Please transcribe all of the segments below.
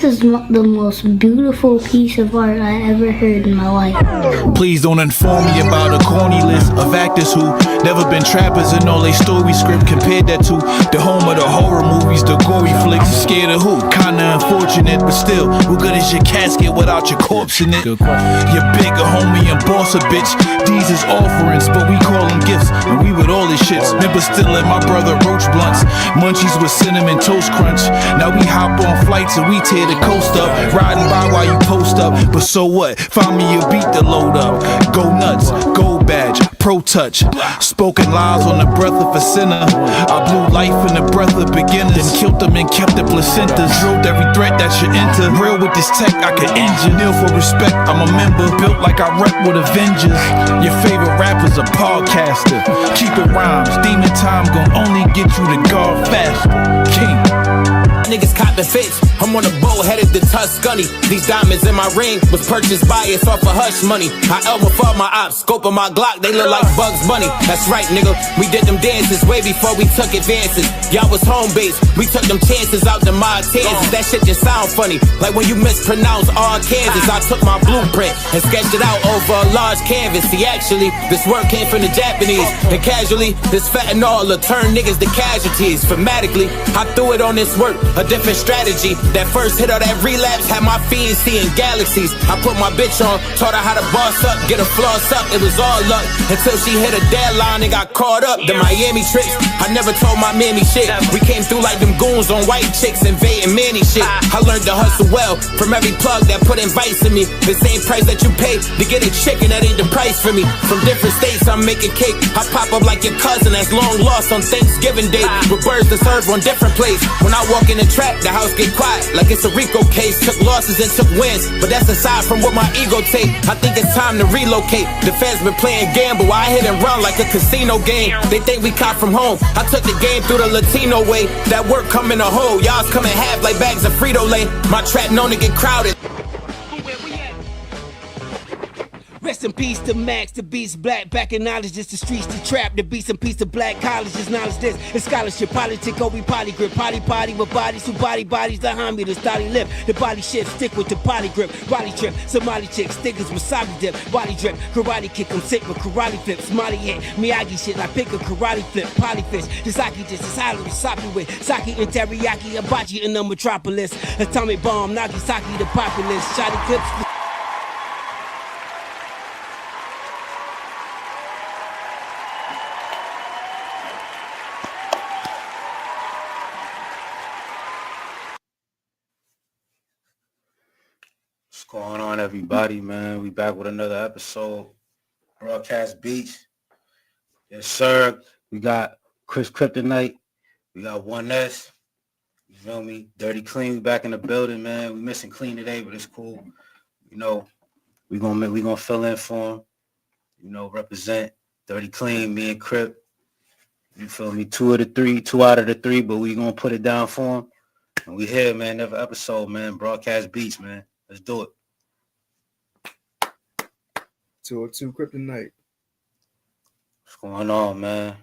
is the most beautiful piece of art I ever heard in my life. Please don't inform me about a corny list of actors who never been trappers and all they story script. Compared that to the home of the horror movies, the gory flicks. Scared of who? Kinda unfortunate, but still, what good is your casket without your corpse in it? Good question. You're bigger, homie, and boss a bitch. These is offerings, but we call them gifts. And we with all this shits. Remember still at my brother Roach blunts. Munchies with cinnamon toast crunch. Now we hop on flights and we tear the coast up. Riding by while you post up. But so what? Find me a beat to load up. Go nuts, gold badge, pro touch. Spoken lies on the breath of a sinner. I blew life in the breath of beginners. Then killed them and kept the placentas. Drilled every threat that should enter. Real with this tech, I could engineer for respect. I'm a member, built like I rep with Avengers. Your favorite rapper's a podcaster. Keep it rhymes, demon time gon' only get you to God faster. King. Niggas copping fits. I'm on a boat headed to Tuscany. These diamonds in my ring was purchased by us off of hush money. I elbow for my ops, scope of my Glock, they look like Bugs Bunny. That's right, nigga. We did them dances way before we took advances. Y'all was home base. We took them chances out the Montans. That shit just sound funny. Like when you mispronounce Arkansas. I took my blueprint and sketched it out over a large canvas. See, actually, this work came from the Japanese. And casually, this fentanyl will turn niggas to casualties. Phonetically, I threw it on this work. A different strategy. That first hit of that relapse had my fiends seeing galaxies. I put my bitch on, taught her how to boss up, get a floss up. It was all luck until she hit a deadline and got caught up. The Miami trips, I never told my mammy shit. We came through like them goons on white chicks invading Manny shit. I learned to hustle well from every plug that put invites to me. The same price that you pay to get a chicken, that ain't the price for me. From different states, I'm making cake. I pop up like your cousin that's long lost on Thanksgiving Day. With birds to serve on different plates. When I walk in the trap, the house get quiet like it's a Rico case. Took losses and took wins, but that's aside from what my ego take. I think it's time to relocate. The feds been playing gamble, I hit and run like a casino game. They think we caught from home. I took the game through the Latino way. That work come in a hole, y'all's come in half like bags of Frito-Lay. My trap known to get crowded. Rest in peace to Max, the beast black. Back in knowledge, just the streets to trap. The beast and peace to black colleges. Knowledge this, it's scholarship. Politic, we potty grip. Potty with bodies who bodies behind me. The stody lip, the body shift. Stick with the body grip. Body trip, Somali chick. Stickers wasabi dip. Body drip, karate kick. I'm sick with karate flip. Smiley hit, Miyagi shit. I pick a karate flip. Polyfish, the sake just is highly soppy with. Sake and teriyaki, hibachi in the metropolis. Atomic bomb, Nagasaki the populace. Shotty clips. What's going on, everybody, man? We back with another episode. BroadCast Beats. Yes, sir. We got Chris Kryptonite. We got 1S. You feel me? Dirty Clean. We back in the building, man. We missing Clean today, but it's cool. You know, we gonna fill in for him. You know, represent Dirty Clean, me and Crip. You feel me? Two out of the three, but we gonna put it down for him. And we here, man. Another episode, man. BroadCast Beats, man. Let's do it. 202 Kryptonite. What's going on, man?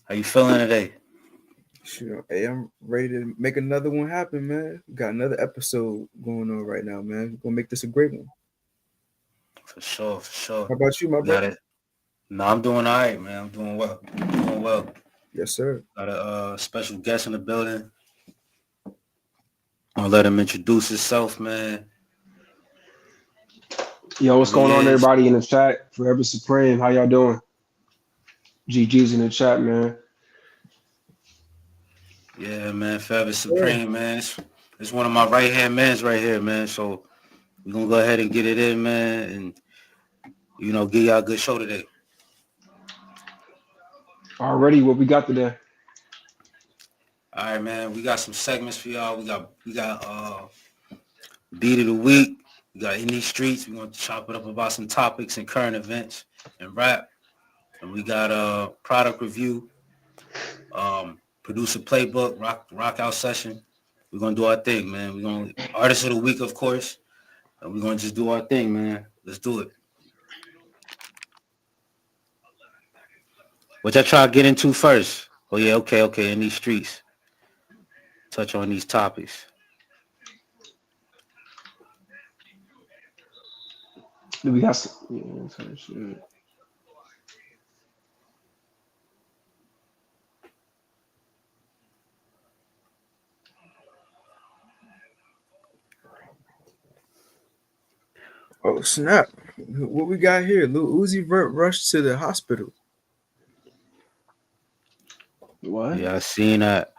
How you feeling today? Sure. Hey, I'm ready to make another one happen, man. We got another episode going on right now, man. We're gonna make this a great one. For sure. How about you, my brother? No, I'm doing all right, man. I'm doing well. Yes, sir. Got a special guest in the building. I'll let him introduce himself, man. Yo, what's going on, everybody in the chat? Forever Supreme, how y'all doing? GG's in the chat, man. Yeah, man, Forever Supreme, man. It's one of my right-hand mans right here, man. So we're going to go ahead and get it in, man, and, you know, give y'all a good show today. Already, what we got today? All right, man. We got some segments for y'all. We got Beat of the Week. We got In These Streets. We're going to chop it up about some topics and current events and rap. And we got product review, producer Playbook, rock out session. We're going to do our thing, man. We're going to Artist of the Week, of course. And we're going to just do our thing, man. Let's do it. What y'all try to get into first? Oh, yeah, okay. In These Streets. Touch on these topics. We got some, yeah, type shit. Oh snap! What we got here? Lil Uzi Vert rushed to the hospital. What? Yeah, I seen that.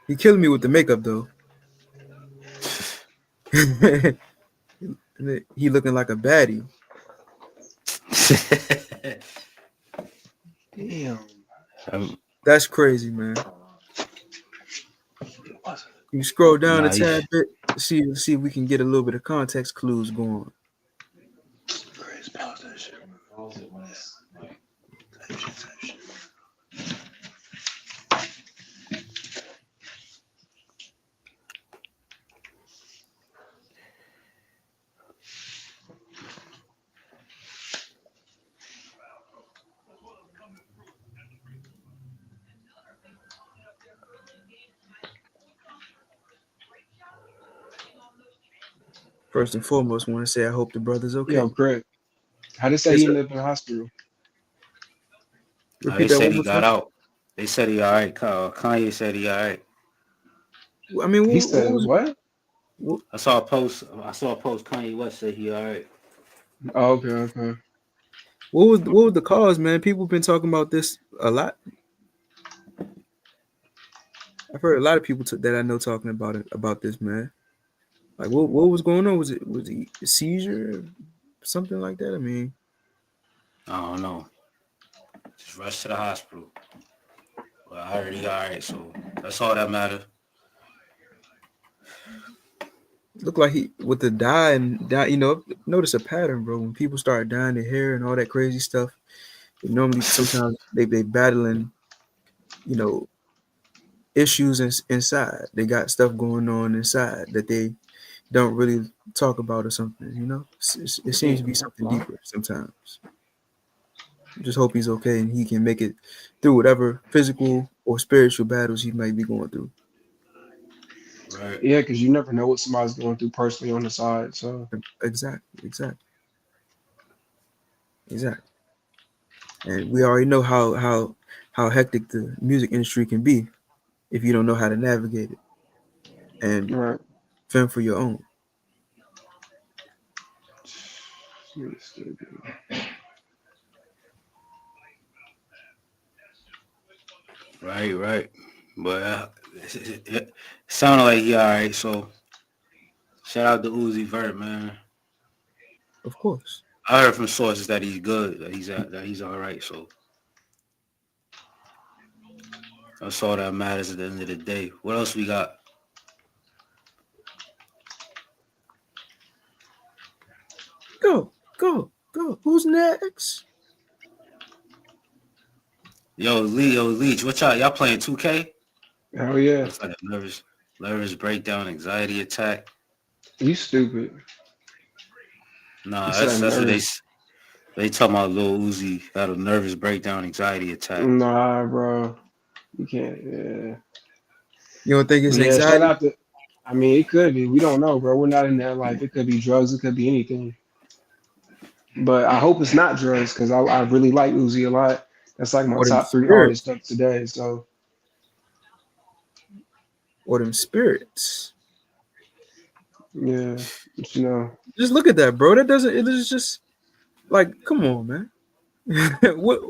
He killing me with the makeup though. He looking like a baddie. Damn. That's crazy, man. You scroll down a Nah, tad bit, see if we can get a little bit of context clues going. Chris, pause that shit. Pause it when it's like type shit. First and foremost, want to say I hope the brother's Yo, okay. Greg, how they say Yes, he sir. ended up in the hospital? they Repeat that said one he more got time. out. They said he all right. Kanye said he all right. I mean, He what said was what? what, I saw a post. Kanye West said he all right. Oh, okay. what was the cause, man? People been talking about this a lot. I've heard a lot of people that I know talking about this, man. Like, what was going on? Was it a seizure, something like that? I mean, I don't know. Just rushed to the hospital. Well, I heard he all right, so that's all that matters. looked like he with the dye and dye. Notice a pattern, bro. When people start dyeing their hair and all that crazy stuff, normally sometimes they battling, you know, issues inside. They got stuff going on inside that they don't really talk about or something. It seems to be Damn, that's something wild. deeper sometimes. Just hope he's okay and he can make it through whatever physical or spiritual battles he might be going through. Right. Yeah, because you never know what somebody's going through personally on the side. So Exactly. And we already know how hectic the music industry can be if you don't know how to navigate it and right. fend for your own. Right. But it sounded like he all right. So shout out to Uzi Vert, man. Of course. I heard from sources that he's good, that he's all right. So that's all that matters at the end of the day. What else we got? Go. Who's next? Yo, Leach, what y'all playing 2K? Hell yeah. Looks like a nervous breakdown, anxiety attack. You stupid. You Nah, said I'm that's what nervous. they talking about. Lil Uzi had a nervous breakdown, anxiety attack. Nah, bro. You can't. Yeah. You don't think it's But yeah, shout anxiety? out to. I mean, it could be. We don't know, bro. We're not in that life. It could be drugs. It could be anything. But I hope it's not drugs because I really like Uzi a lot. That's like my Or them top three spirits? artists up today. So Or them spirits? yeah, but, Just look at that, bro. That doesn't. It is just like, come on, man. What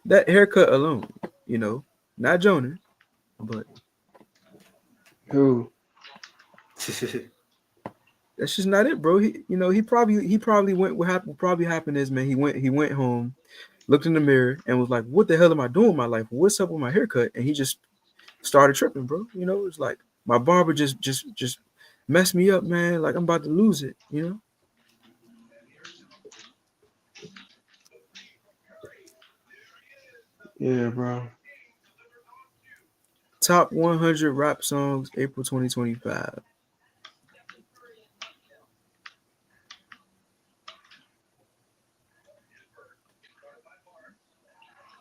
that haircut alone, not Jonah, but who? that's just not it, bro. He probably went. What probably happened is, man, he went home, looked in the mirror, and was like, "What the hell am I doing with my life? What's up with my haircut?" And he just started tripping, bro. It's like my barber just messed me up, man. Like I'm about to lose it. Yeah, bro. Top 100 rap songs, April 2025.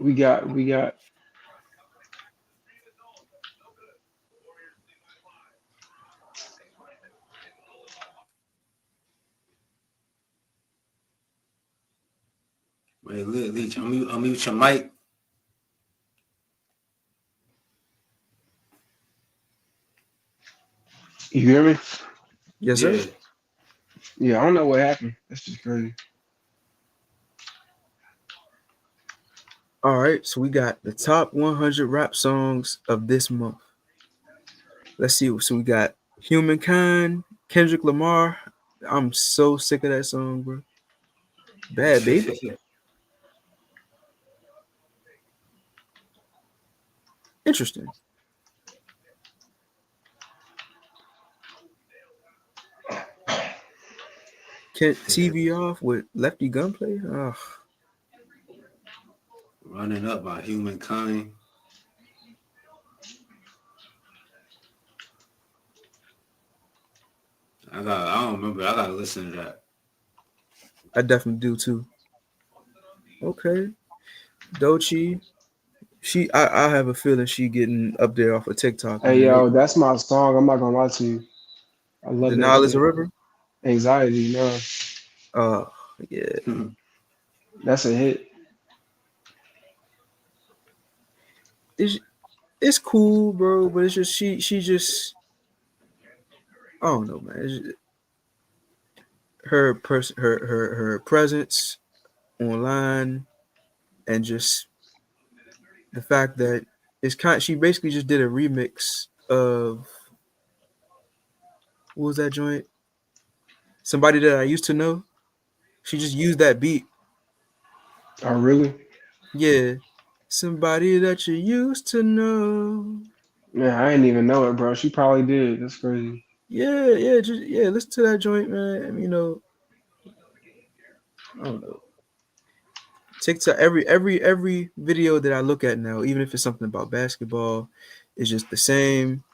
We got. Hey, Leech, unmute your mic. You hear me? Yes, sir. Yeah. Yeah, I don't know what happened. That's just crazy. All right, so we got the top 100 rap songs of this month. Let's see. So we got Humankind, Kendrick Lamar. I'm so sick of that song, bro. Bad Baby. Interesting. Can't TV off with Lefty Gunplay. Oh, Running Up by Humankind. I don't remember. I gotta listen to that. I definitely do too. Okay, Doechii. I have a feeling she getting up there off of TikTok, Hey, man. yo, that's my song. I'm not gonna lie to you. I love The that Nile is a shit. river. Anxiety, no, Oh yeah, that's a hit. it's it's cool, bro. But it's just she just I don't know, man. Her presence online and just the fact that she basically just did a remix of what was that joint? Somebody that I used to know. She just used that beat. Oh, really? Yeah. Somebody that you used to know. Yeah, I didn't even know it, bro. She probably did. That's crazy. Yeah, listen to that joint, man. I mean, I don't know. TikTok every video that I look at now, even if it's something about basketball, is just the same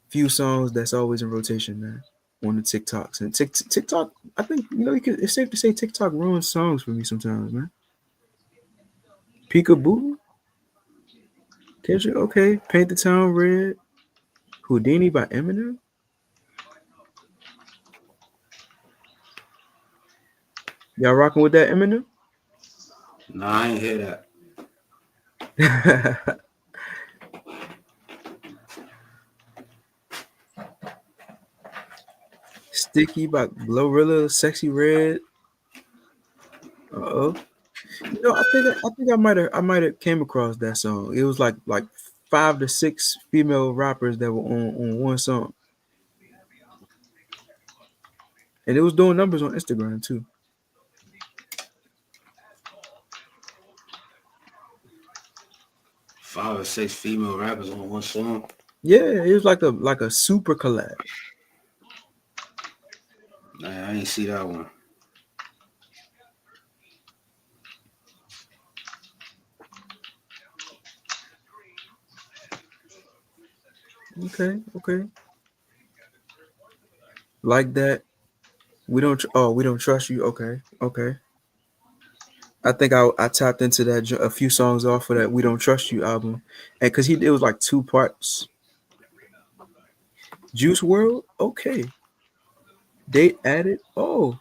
few songs that's always in rotation, man, on the TikToks. And TikTok, I think it's safe to say TikTok ruins songs for me sometimes, man. Peekaboo, Kendrick, okay. Paint the Town Red, Houdini by Eminem. Y'all rocking with that Eminem? Nah, I ain't hear that. Sticky by Glorilla, Sexy Red. Uh-oh. I think I might have came across that song. It was like 5 to 6 female rappers that were on one song. And it was doing numbers on Instagram too. 5 or 6 female rappers on one song. Yeah, it was like a super collab. Nah, I ain't see that one. Okay. Like that. We don't trust you. Okay. I think I tapped into that a few songs off of that We Don't Trust You album, and because it was like 2 parts. Juice World, okay. Date added. Oh,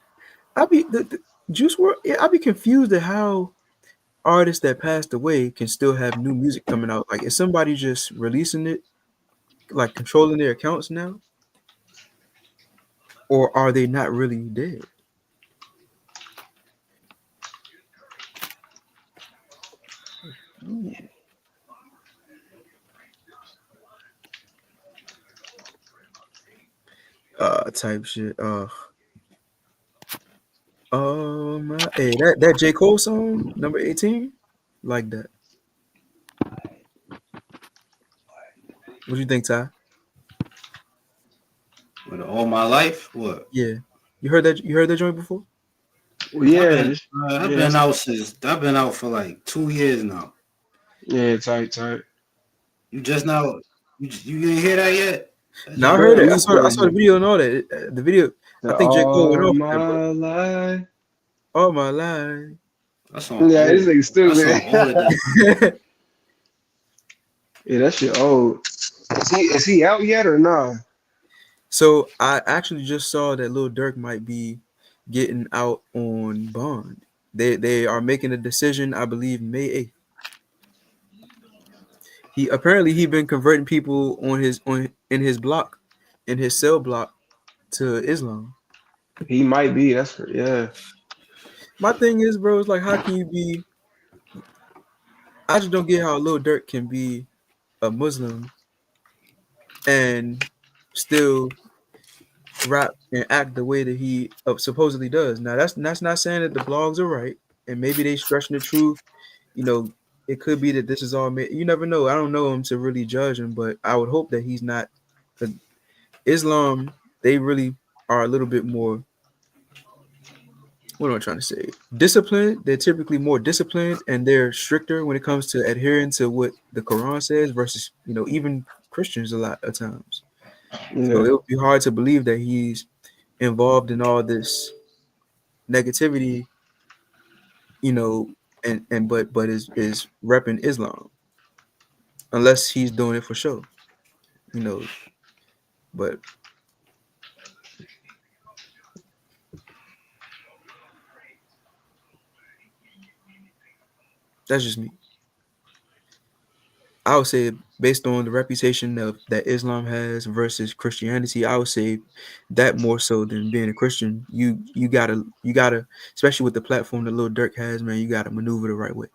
the Juice World. Yeah, I be confused at how artists that passed away can still have new music coming out. Like, is somebody just releasing it, like controlling their accounts now, or are they not really dead? Type shit. Hey, that J. Cole song, number 18, like that. What do you think, Ty? With All My Life, what? Yeah, you heard that? You heard that joint before? Well, That yeah, been that yeah, been out since that been out for like 2 years now. yeah, tight. You just now you didn't hear that yet? That No, I joint heard Bro, it. crazy. I saw the video and all that. The video, I the think J. Cole went all off with that, bro. my life. All my life. That song Yeah, this old. nigga That stupid. song older than Yeah, that shit old. Is he out yet or not? So I actually just saw that Lil Durk might be getting out on bond. They are making a decision, I believe, May 8th. He been converting people in his block, in his cell block, to Islam. He might be. Yeah. My thing is, bro, it's like, how can you be? I just don't get how Lil Durk can be a Muslim and still rap and act the way that he supposedly does. Now that's not saying that the blogs are right, and maybe they stretching the truth. You know, it could be that this is all made. You never know. I don't know him to really judge him, but I would hope that he's not. Because Islam, they really are a little bit more. What am I trying to say? Disciplined. They're typically more disciplined, and they're stricter when it comes to adhering to what the Quran says versus, even Christians a lot of times. So Yeah. it would be hard to believe that he's involved in all this negativity, but is repping Islam unless he's doing it for show, you know. But that's just me. I would say, based on the reputation that Islam has versus Christianity, I would say that more so than being a Christian. You gotta, especially with the platform that Lil Durk has, man, you gotta maneuver the right way.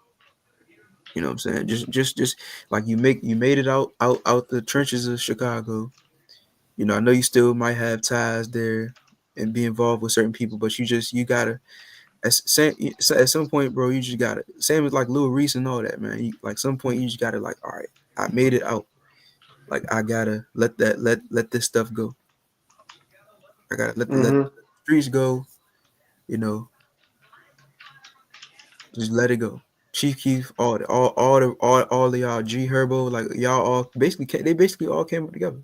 You know what I'm saying? Just like you made it out the trenches of Chicago. I know you still might have ties there and be involved with certain people, but you gotta at some point, bro, you just gotta, same as like Lil Reese and all that, man. Like some point you just gotta, like, all right, I made it out. Like I gotta let this stuff go. I gotta let the streets go, you know, just let it go. Chief Keef, all of y'all, G Herbo, like y'all all they basically all came up together.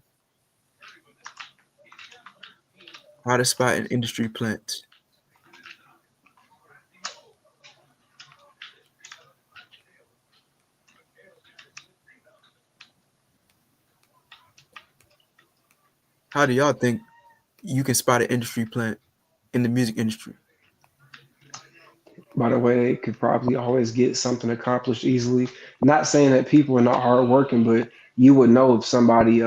Hottest spot in industry plants. How do y'all think you can spot an industry plant in the music industry? By the way, they could probably always get something accomplished easily. Not saying that people are not hardworking, but you would know if somebody,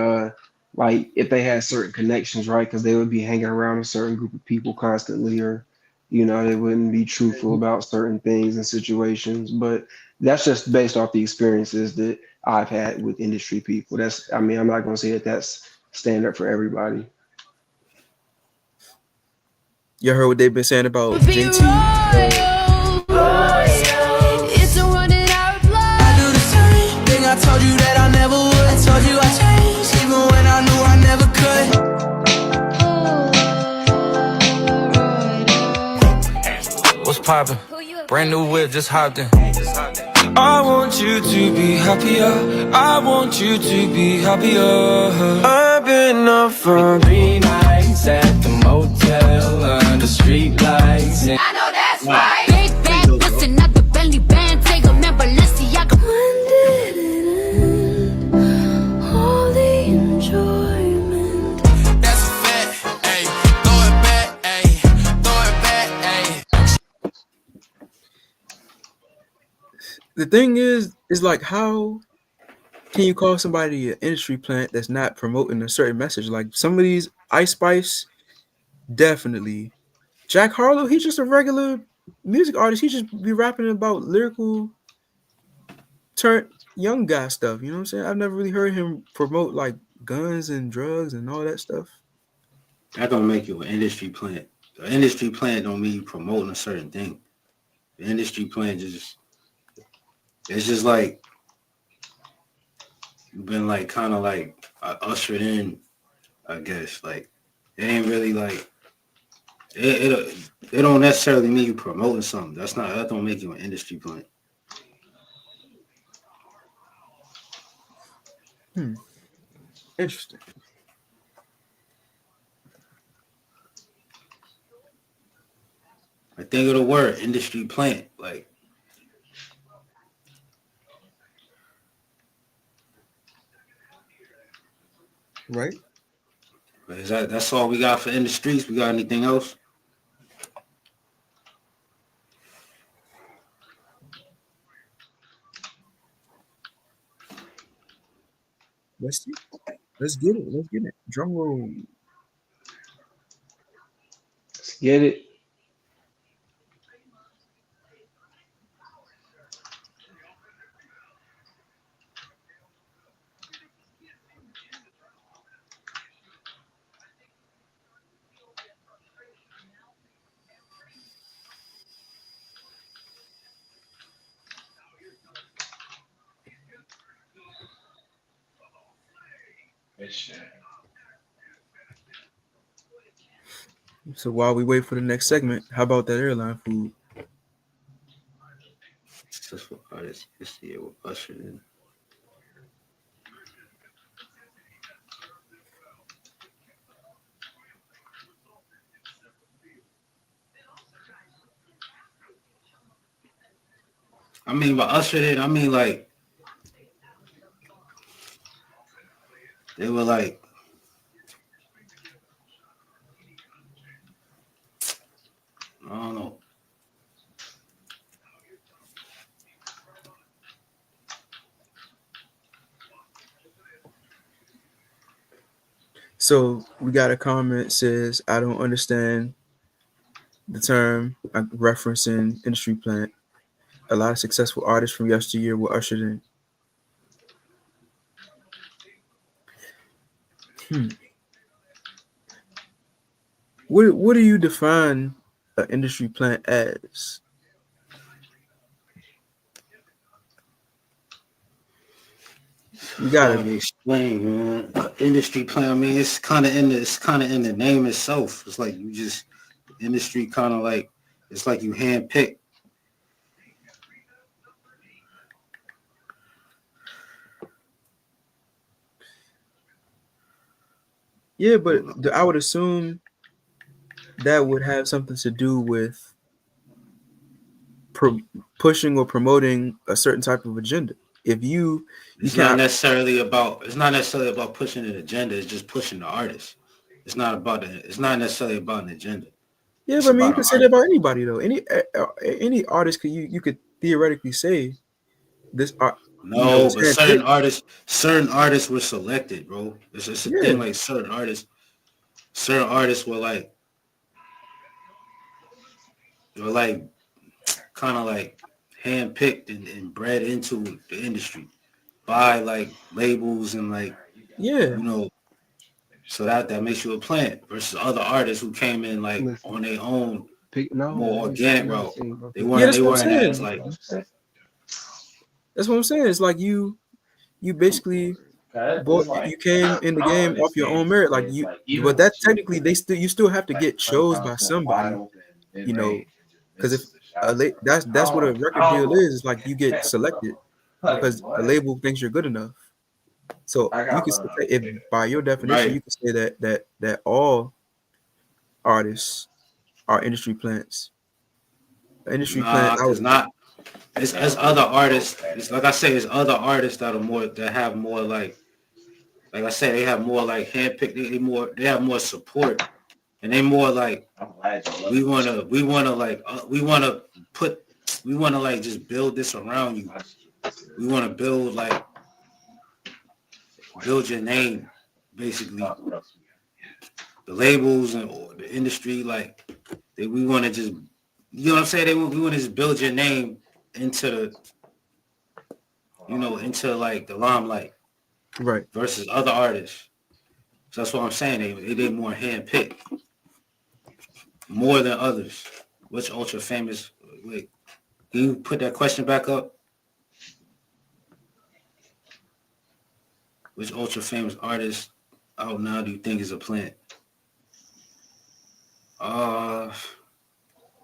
like if they had certain connections, right? Because they would be hanging around a certain group of people constantly, or they wouldn't be truthful about certain things and situations. But that's just based off the experiences that I've had with industry people. I mean, I'm not going to say that that's standard for everybody. You heard what they've been saying about JT? I told you that I never would. I told you I changed, even when I knew I never could. What's poppin'? Brand new whip, just hopped in. I want you to be happier. I want you to be happier. I've been up for 3 nights at the motel under street lights. I know that's right. Big bag, listen at the belly band. Take a member, let's see. I can. When did it end? All the enjoyment. That's a fact, ayy. Throw it back, ayy. Throw it back, ayy. The thing is like, how can you call somebody an industry plant that's not promoting a certain message? Like some of these Ice Spice, definitely. Jack Harlow, he's just a regular music artist. He just be rapping about lyrical turn young guy stuff. You know what I'm saying? I've never really heard him promote like guns and drugs and all that stuff. That don't make you an industry plant. The industry plant don't mean you promoting a certain thing. The industry plant it's just like you've been like kind of like ushered in, I guess. Like it ain't really like it don't necessarily mean you promoting something. That don't make you an industry plant. Interesting. I think of the word industry plant, like Right. That's all we got for in the streets. We got anything else? Let's see. Let's get it. Let's get it. Drum roll. Let's get it. So while we wait for the next segment, how about that airline food? Successful artists this year were ushered in. I mean, by ushered in, I mean like they were like, I don't know. So we got a comment says, I don't understand the term referencing industry plant. A lot of successful artists from yesteryear were ushered in. What do you define an industry plant as? You Hard gotta to explain, man. Industry plan. I mean, it's kind of in the name itself. It's like you just industry kind of like it's like you handpick. Yeah, but I would assume that would have something to do with pushing or promoting a certain type of agenda. If you It's can't, not necessarily about pushing an agenda. It's just pushing the artist. It's not necessarily about an agenda. yeah, It's but I mean, you about an could say that artist. about anybody though. Any artist could you could theoretically say this art. No, This but certain artists were selected, bro. It's a yeah, thing like certain artists were like kind of like handpicked and bred into the industry by like labels and like yeah, so that makes you a plant versus other artists who came in like Listen, on their own no, more man, organic never route. seen, bro. They yeah. weren't That's they what I'm weren't as saying. like That's what I'm saying. It's like you basically you came in the game off your own merit. Like but that technically you still have to get chose by somebody. Because if that's what a record deal is. It's like you get selected because a label thinks you're good enough. So you can say, if by your definition, right. you can say that all artists are industry plants. An industry plant, Nah, cause not. It's as other artists. It's like I say, it's other artists that have more like I say, they have more like handpicked. They have more support, and they more like we wanna like just build this around you. We wanna build your name, basically. The labels and the industry, like we want to just, you know what I'm saying? We want to just build your name into into like the limelight, right? Versus other artists. So that's what I'm saying. They more handpicked, more than others. Which ultra famous? Wait, can you put that question back up? Which ultra famous artist out now do you think is a plant?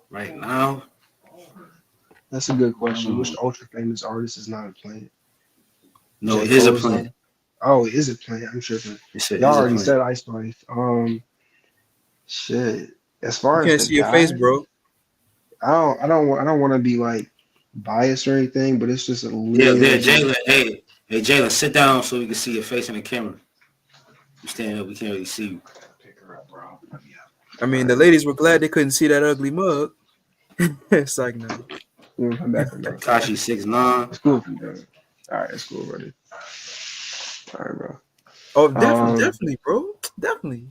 Right now. That's a good question. Which ultra famous artist is not a plant? No, J. it is a Cole's plant. not? Oh, it is a plant. I'm tripping. Y'all already said Ice Spice. Shit. As You far as can't the see your face, guy, bro. I don't want to be like biased or anything, but it's just a Yeah, little there, bit. Jalen. Hey, Jalen, sit down so we can see your face in the camera. You stand up, we can't really see you. I mean, the ladies were glad they couldn't see that ugly mug. It's like, no. Come back. Kashi 6'9". It's cool if you do. All right, it's cool, buddy. All right, bro. Oh, Um, definitely, bro. Definitely.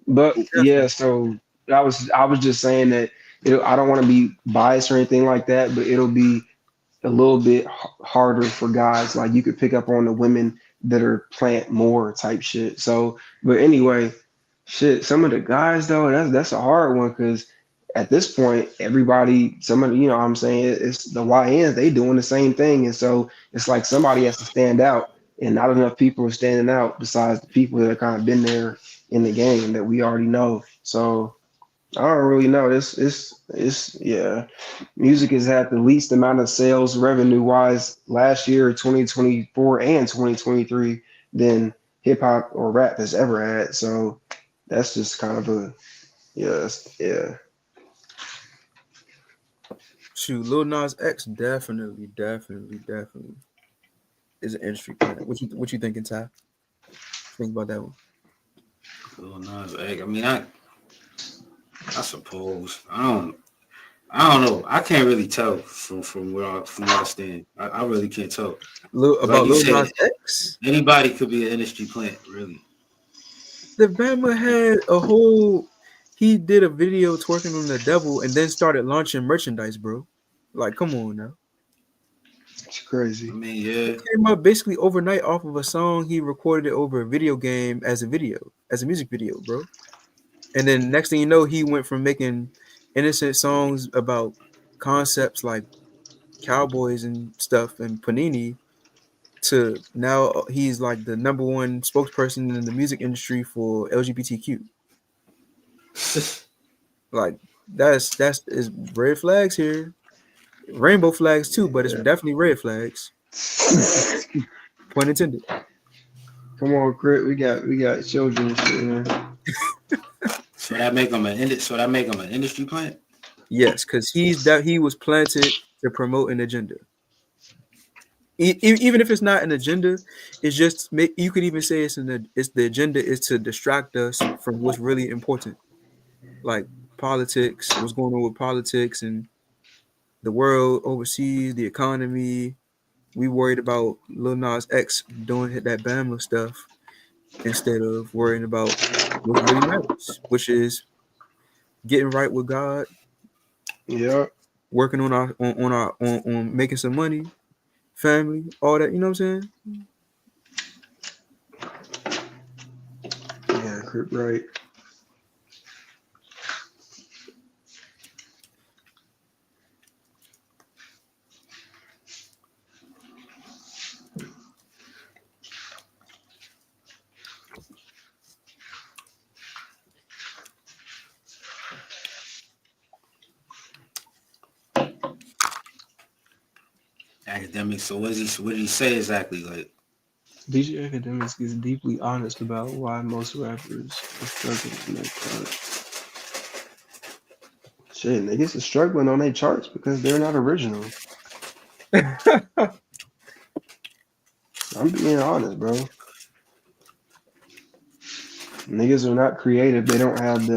but yeah, so I was just saying that I don't want to be biased or anything like that, but it'll be a little bit harder for guys. Like you could pick up on the women that are plant more type shit. So, but anyway, shit. Some of the guys though, that's a hard one because at this point, everybody, some of the, what I'm saying, it's the YNs. They doing the same thing, and so it's like somebody has to stand out, and not enough people are standing out besides the people that have kind of been there in the game that we already know. So. I don't really know. It's yeah. Music has had the least amount of sales revenue wise last year, 2024 and 2023 than hip hop or rap has ever had. So that's just kind of a yeah. Shoot, Lil Nas X definitely is an industry plant. What you thinking, Ty? Think about that one. Lil Nas X. I mean, I suppose. I don't know. I can't really tell from where I stand. I really can't tell. Like About you Lil said, Nas X, anybody could be an industry plant, really. the Bama had a whole. He did a video twerking on the devil and then started launching merchandise, bro. Like, come on now. It's I crazy. mean, yeah. Came up basically overnight off of a song he recorded it over a video game as a music video, bro. And then next thing you know, he went from making innocent songs about concepts like cowboys and stuff and Panini to now he's like the number one spokesperson in the music industry for LGBTQ. Like that's is red flags here, rainbow flags too, but it's Yeah. definitely red flags. Point intended. Come on, Crit. We got children and shit, man. So that make him an industry plant. Yes, because he was planted to promote an agenda. Even if it's not an agenda, it's just you could even say it's the agenda is to distract us from what's really important, like politics, what's going on with politics and the world overseas, the economy. We worried about Lil Nas X doing that Bama stuff instead of worrying about what really matters, which is getting right with God, Yeah. working on making some money, family, all that. You know what I'm saying? Yeah, Crit, right. Academic. So what did he say exactly? Like, DJ Academics is deeply honest about why most rappers are struggling to make cuts. Shit, niggas are struggling on their charts because they're not original. I'm being honest, bro. Niggas are not creative. They don't have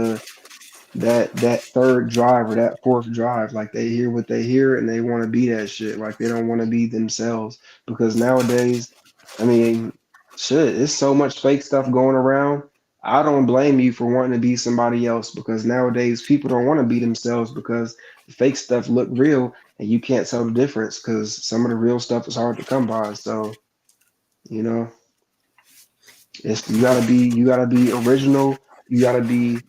that third drive or that fourth drive. Like they hear what they hear and they want to be that shit. Like they don't want to be themselves. Because nowadays, I mean, shit, it's so much fake stuff going around. I don't blame you for wanting to be somebody else because nowadays people don't want to be themselves because the fake stuff look real and you can't tell the difference because some of the real stuff is hard to come by. So, you know. It's you gotta be original. You gotta be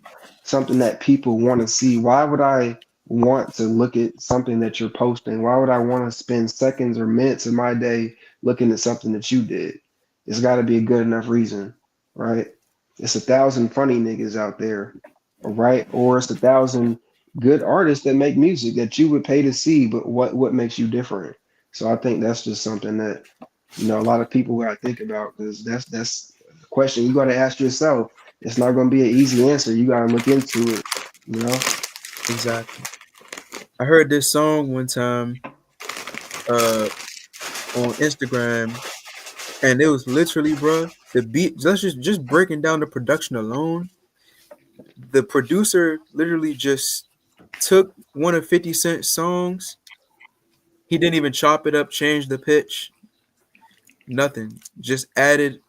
something that people want to see. Why would I want to look at something that you're posting? Why would I want to spend seconds or minutes of my day looking at something that you did? It's got to be a good enough reason, right? It's 1,000 funny niggas out there, right? Or it's 1,000 good artists that make music that you would pay to see. But what makes you different? So I think that's just something that a lot of people got to think about because that's a question you got to ask yourself. It's not going to be an easy answer. You got to look into it, you know? Exactly. I heard this song one time on Instagram, and it was literally, bro, the beat. Just breaking down the production alone. The producer literally just took one of 50 Cent's songs. He didn't even chop it up, change the pitch, nothing. Just added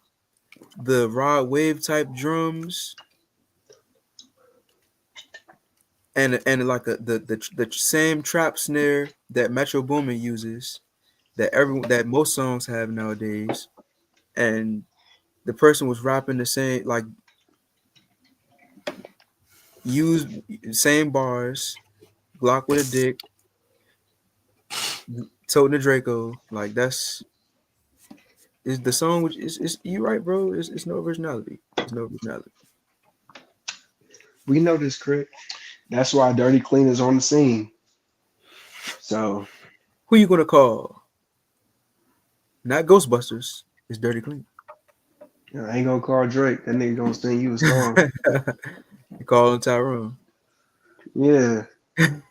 the rod wave type drums, and like the same trap snare that Metro Boomin uses, that most songs have nowadays, and the person was rapping the same, like use same bars, Glock with a dick, toting the Draco, like that's is the song, which is you right, bro? It's no originality. It's no originality. We know this, Crit. That's why Dirty Clean is on the scene. So Who you gonna call? Not Ghostbusters. It's Dirty Clean. I ain't gonna call Drake. That nigga gonna sing you a song. You call him Tyrone. Yeah. I'm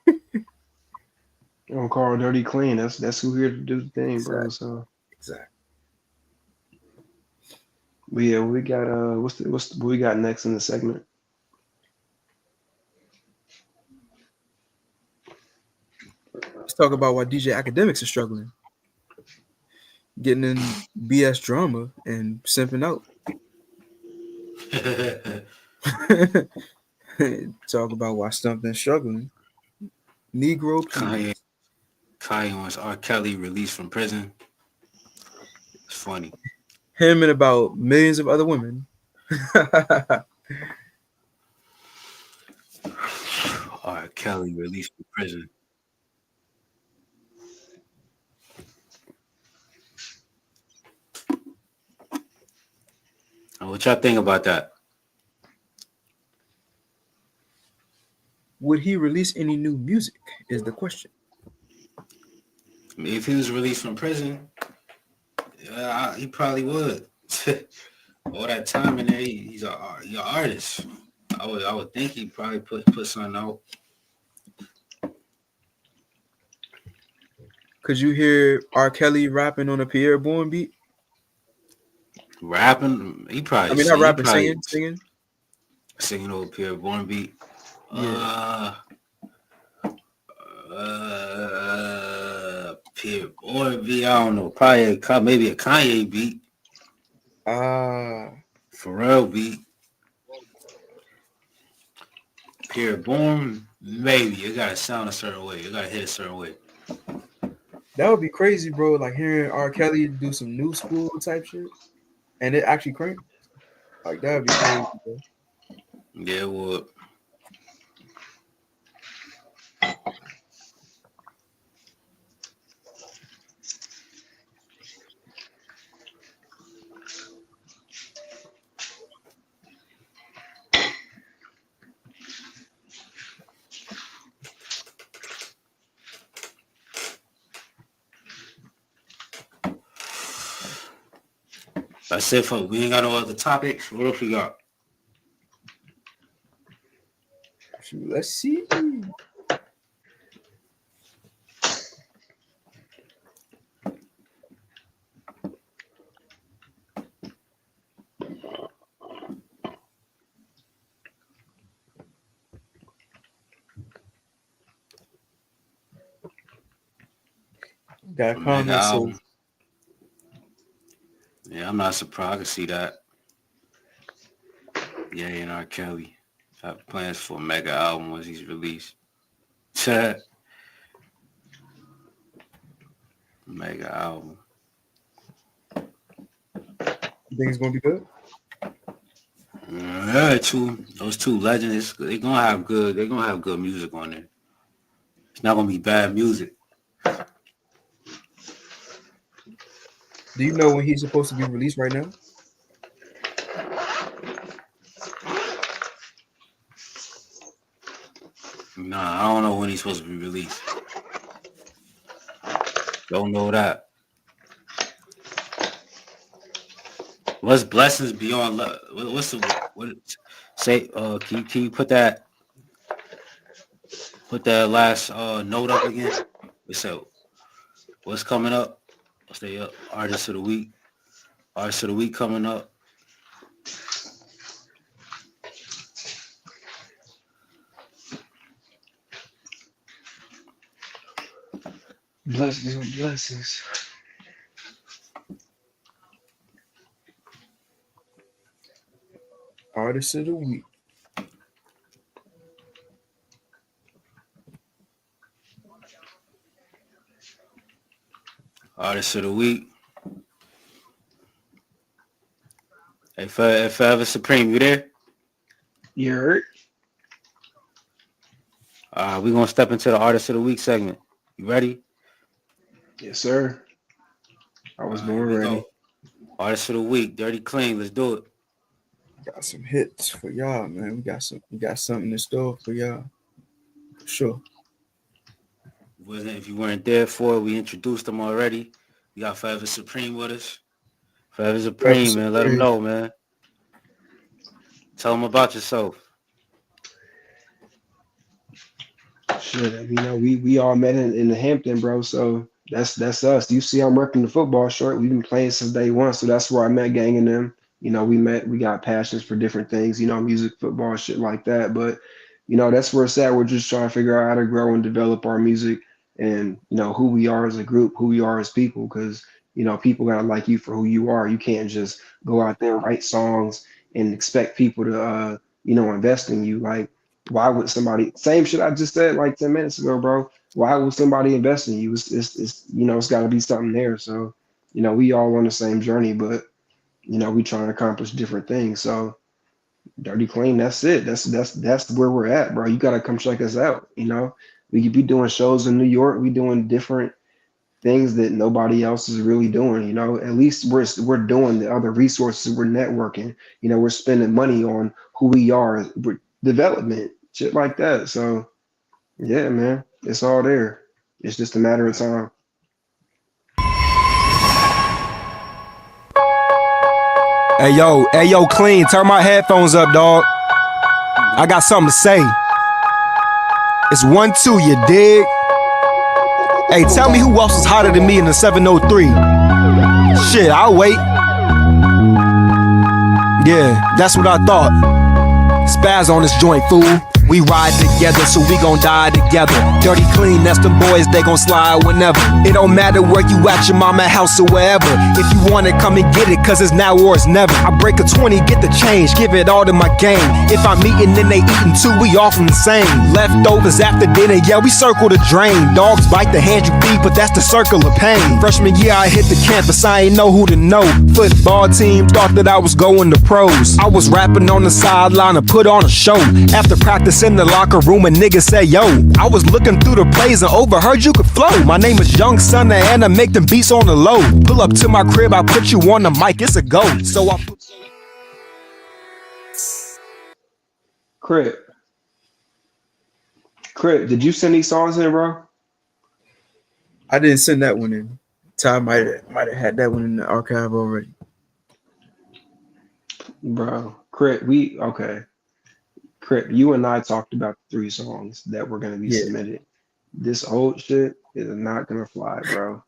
gonna call Dirty Clean. That's who here to do the thing, bro. So Exactly. but yeah, we got what we got next in the segment? Let's talk about why DJ Academics are struggling, getting in BS drama and simping out. Talk about why something's struggling. Negro, please. Kanye wants R. Kelly released from prison. It's funny. Him and about millions of other women. R. Kelly released from prison. What y'all think about that? Would he release any new music is the question. If he was released from prison, he probably would. All that time in there, he's an artist. I would think he'd probably put something out. Could you hear R. Kelly rapping on a Pierre Bourne beat? Rapping? He probably. I mean, not rapping, singing. Singing over Pierre Bourne beat. Yeah. Pierre Bourne beat. I don't know. Probably maybe a Kanye beat. Pharrell beat. Pierre Bourne, maybe. It gotta sound a certain way. It gotta hit a certain way. That would be crazy, bro. Like hearing R. Kelly do some new school type shit, and it actually crank. Like that would be crazy, bro. Yeah, it would. That's it, folks. We ain't got no other topics. What else we got? Let's see. Got comments. Yeah, I'm not surprised. I can see that. Yeah, and R. Kelly have plans for a mega album once he's released. Mega album. You think it's gonna be good? Yeah, those two legends. They're gonna have good music on there. It's not gonna be bad music. Do you know when he's supposed to be released right now? Nah, I don't know when he's supposed to be released. Don't know that. What's blessings beyond love? Say? Can you put that last note up again? So, what's coming up? What's the artist of the week? Artist of the week coming up. Blessings on blessings. Artist of the week. Artist of the week. Hey, Forever Supreme, you there? You heard? We're going to step into the Artist of the Week segment. You ready? Yes, sir. I was born ready. Go. Artist of the Week, Dirty Clean. Let's do it. Got some hits for y'all, man. We got something in store for y'all. For sure. If you weren't there for it, we introduced them already. We got Forever Supreme with us. Forever Supreme, man. Let them know, man. Tell them about yourself. Shit, we all met in the Hampton, bro. So that's us. You see, I'm working the football short. We've been playing since day one, so that's where I met Gang and them. We got passions for different things, music, football, shit like that. But that's where it's at. We're just trying to figure out how to grow and develop our music, and who we are as a group, who we are as people, because people gotta like you for who you are. You can't just go out there and write songs and expect people to invest in you. Like, why would somebody, same shit I just said like 10 minutes ago, bro? Why would somebody invest in you? It's got to be something there. So we all on the same journey, but we trying to accomplish different things. So Dirty Clean, that's it. That's where we're at, bro. You got to come check us out. We could be doing shows in New York. We doing different things that nobody else is really doing. At least we're doing the other resources. We're networking. We're spending money on who we are, development, shit like that. So yeah, man, it's all there. It's just a matter of time. Hey yo, Clean, turn my headphones up, dog. I got something to say. It's 1-2, you dig? Hey, tell me who else is hotter than me in the 703. Shit, I'll wait. Yeah, that's what I thought. Spaz on this joint, fool. We ride together, so we gon' die together. Dirty Clean, that's the boys, they gon' slide whenever. It don't matter where you at, your mama house or wherever. If you want it, come and get it, cause it's now or it's never. I break a 20, get the change, give it all to my gang. If I'm eating, then they eating too, we all from the same. Leftovers after dinner, yeah, we circle the drain. Dogs bite the hand you feed, but that's the circle of pain. Freshman year, I hit the campus, I ain't know who to know. Football team thought that I was going to pros. I was rapping on the sideline to put on a show. After practice in the locker room, a nigga say, yo, I was looking through the plays and overheard you could flow. My name is Young Son and I make them beats on the low. Pull up to my crib, I put you on the mic, it's a go. So I put Crip, did you send these songs in, bro? I didn't send that one in. Ty might have had that one in the archive already. Bro, Crip, Crip, you and I talked about the 3 songs that were going to be submitted. This old shit is not going to fly, bro.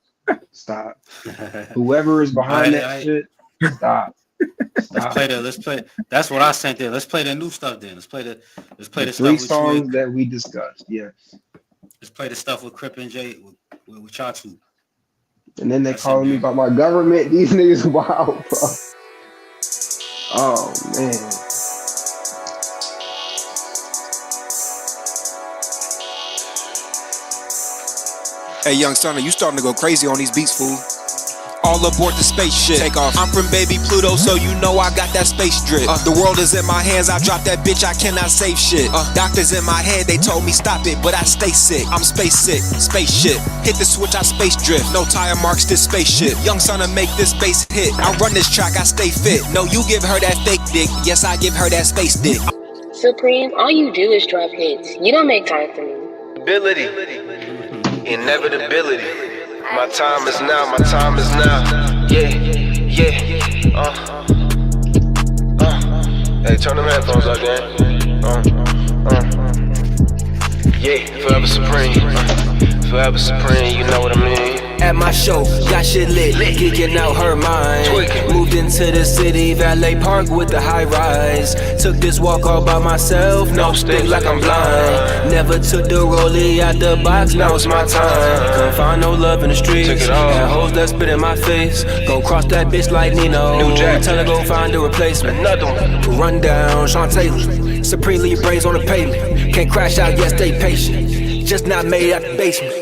Stop. Whoever is behind that shit, stop. Let's play. That's what I sent in. Let's play the new stuff then. Let's play the 3 stuff songs that we discussed. Yes. Let's play the stuff with Crip and Jay with Chatu. And then they calling me about my government. These niggas wild, bro. Oh man. Hey, Young Son, you starting to go crazy on these beats, fool. All aboard the space shit. Take off. I'm from baby Pluto, so you know I got that space drip. The world is in my hands, I drop that bitch, I cannot save shit. Doctors in my head, they told me stop it, but I stay sick. I'm space sick, spaceship. Hit the switch, I space drift. No tire marks, this spaceship. Young Son to make this bass hit. I run this track, I stay fit. No, you give her that fake dick. Yes, I give her that space dick. Supreme, all you do is drop hits. You don't make time for me. Ability, inevitability. My time is now, my time is now. Yeah. Hey, turn them headphones up, gang. Yeah, forever supreme. Forever supreme, you know what I mean. at my show, got shit lit, geeking out her mind. Moved into the city, valet park with the high rise. Took this walk all by myself, no stick like I'm blind. Never took the rollie out the box, now it's my time. Couldn't find no love in the streets, had hoes that spit in my face. Gon' cross that bitch like Nino, tell her go find a replacement. Another one, run down, Sean Taylor, supremely brains on the pavement. Can't crash out, yes, stay patient, just not made out the basement.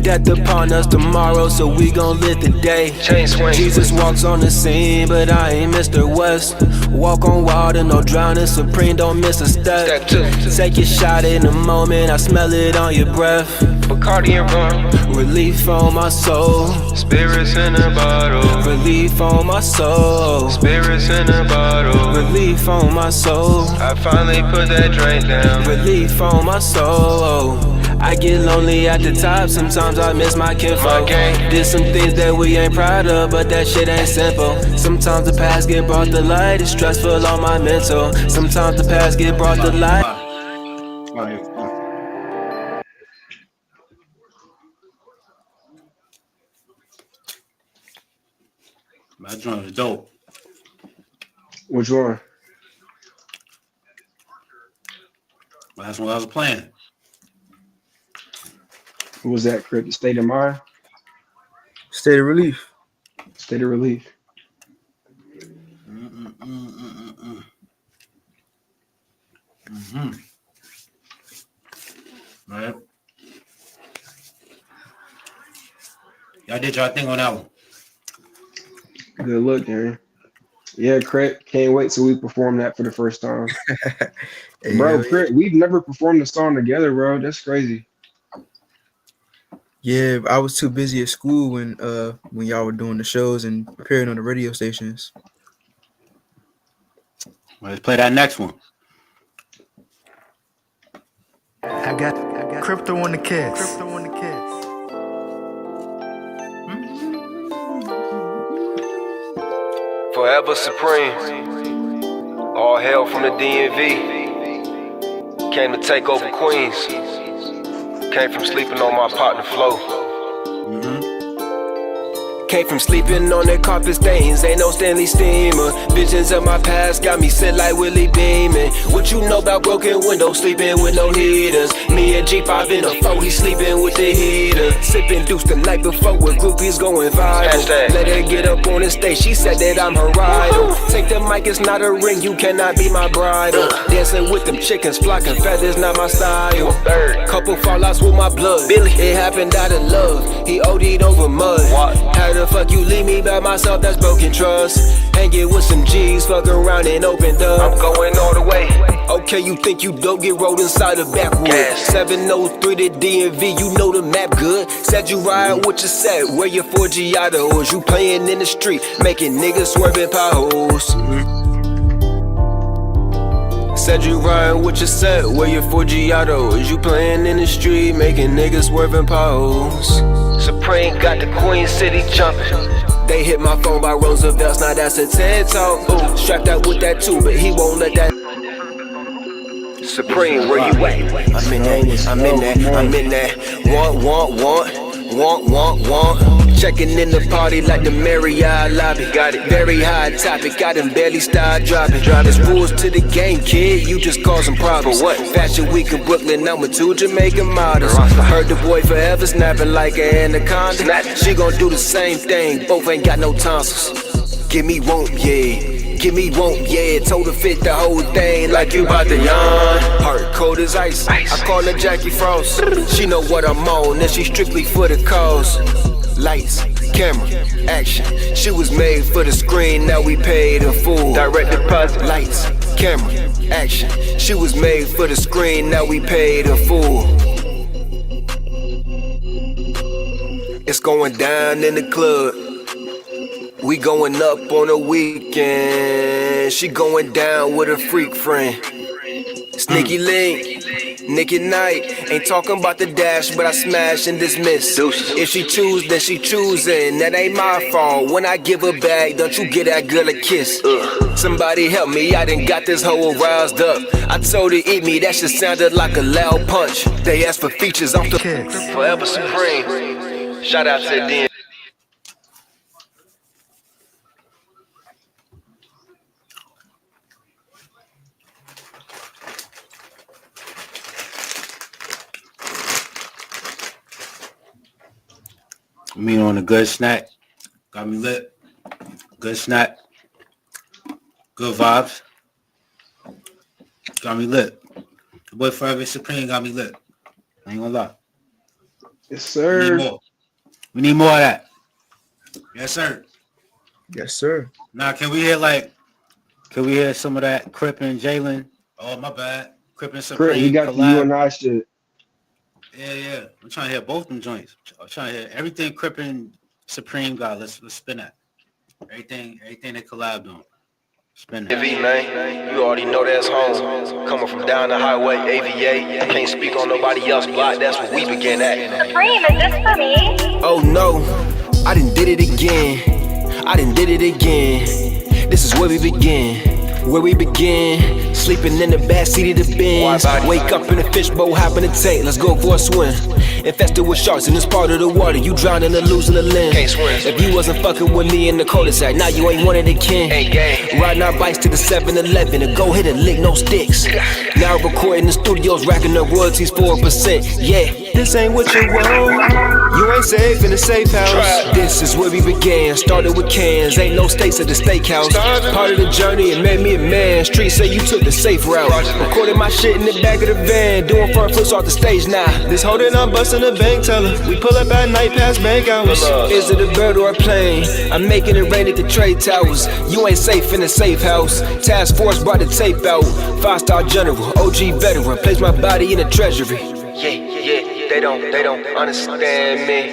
Death upon us tomorrow, so we gon' live the day. Jesus walks on the scene, but I ain't Mr. West. Walk on water, no drowning, supreme, don't miss a step. Take your shot in a moment, I smell it on your breath. Bacardi and rum, relief on my soul. Spirits in a bottle, relief on my soul. Spirits in a bottle, relief on my soul. I finally put that drink down, relief on my soul. I get lonely at the top, sometimes I miss my kinfolk. Did some things that we ain't proud of, but that shit ain't simple. Sometimes the past get brought to light, it's stressful on my mental. Sometimes the past get brought to light. That joint was dope. Which one? Last one I was playing. What was that, Crip? State of Mind? State of Relief. State of Relief. Right. Y'all did y'all thing on that one. Good look, Gary. Yeah, Crip. Can't wait till we perform that for the first time. Bro, Crip, we've never performed a song together, bro. That's crazy. Yeah, I was too busy at school when y'all were doing the shows and appearing on the radio stations. Let's play that next one. I got crypto on the kicks. Forever supreme. All hail from the DMV. Came to take over Queens. Came from sleeping on my partner flow. Came from sleeping on their carpet stains, ain't no Stanley steamer. Visions of my past got me sit like Willie Beeman. What you know about broken windows, sleeping with no heaters? Me and G5 in a 4, he sleeping with the heater. Sipping deuce the night before with groupies going viral. Let her get up on the stage, she said that I'm her rider. Take the mic, it's not a ring, you cannot be my bridal. Dancing with them chickens, flocking feathers, not my style. Couple fallouts with my blood, Billy. It happened out of love, he OD'd over mud. How the fuck you leave me by myself, that's broken trust. Hanging with some G's, fuck around and opened up. I'm going all the way. Okay, you think you dope, get rolled inside a backwood. 703 to DMV, you know the map good. Said you ride with your set, where your 4G autos. You playing in the street, making niggas swerving potholes. Said you riding with your set, where your 4G autos. You playing in the street, making niggas swerving potholes. Supreme got the Queen City jumping. They hit my phone by Roosevelt's, now that's a TED Talk. Ooh, strapped out with that too, but he won't let that. Supreme, where you at? I'm in that. Want. Checking in the party like the Marriott lobby. Got it, very high topic, got him barely start dropping. There's rules to the game, kid, you just causing problems. For what? Fashion week in Brooklyn, I'm with 2 Jamaican models. Heard the boy forever snapping like an anaconda. She gon' do the same thing, both ain't got no tonsils. Give me won't, yeah. Give me won't, yeah. Told her fit the whole thing like you bout to yawn. Heart cold as ice. I call her Jackie Frost. She know what I'm on, and she strictly for the cause. Lights, camera, action. She was made for the screen, now we paid in full. Direct deposit. Lights, camera, action. She was made for the screen, now we paid in full. It's going down in the club. We going up on a weekend. She going down with a freak friend. Sneaky link, Nicky Night. Ain't talking about the dash, but I smash and dismiss. If she choose, then she choosing. That ain't my fault. When I give her back, don't you get that girl a kiss. Somebody help me, I done got this hoe aroused up. I told her eat me, that shit sounded like a loud punch. They asked for features off the Forever Supreme. Shout out to them. Me on a good snack. Got me lit. Good snack. Good vibes. Got me lit. The boy Forever Supreme got me lit. I ain't gonna lie. Yes, We sir. need more. We need more of that. Yes, sir. Yes, sir. Now, can we hear some of that Crip and Jalen? Oh, my bad. Crip and Crip, we Supreme got the you and collab. I shit. Yeah. I'm trying to hear both them joints. I'm trying to hear everything Crip and Supreme got. Let's spin that. Everything they collabed on. Spin that. AV, man, you already know that's home. Coming from down the highway, AVA. I can't speak on nobody else's block. That's where we begin at. Supreme, is this for me? Oh no, I done did it again. This is where we begin. Sleeping in the backseat of the Benz. Wake up in a fishbowl, hop in the tank, let's go for a swim. Infested with sharks in this part of the water, you drowning or losing a limb. If you wasn't fucking with me in the cul-de-sac, now you ain't one of the kin. Riding our bikes to the 7-Eleven to go hit and lick no sticks. Now recording the studios, racking up royalties for 1%. Yeah, this ain't what you want. You ain't safe in the safe house. This is where we began. Started with cans, ain't no steaks at the steakhouse. Part of the journey, it made me a man. Streets say you took the safe route. Recording my shit in the back of the van, doing front flips off the stage now. This holding, I'm busting the bank teller. We pull up at night past bank hours. Is it a bird or a plane? I'm making it rain at the trade towers. You ain't safe in the safe house. Task force brought the tape out. 5-star general, OG veteran, place my body in the treasury. Yeah, they don't understand me.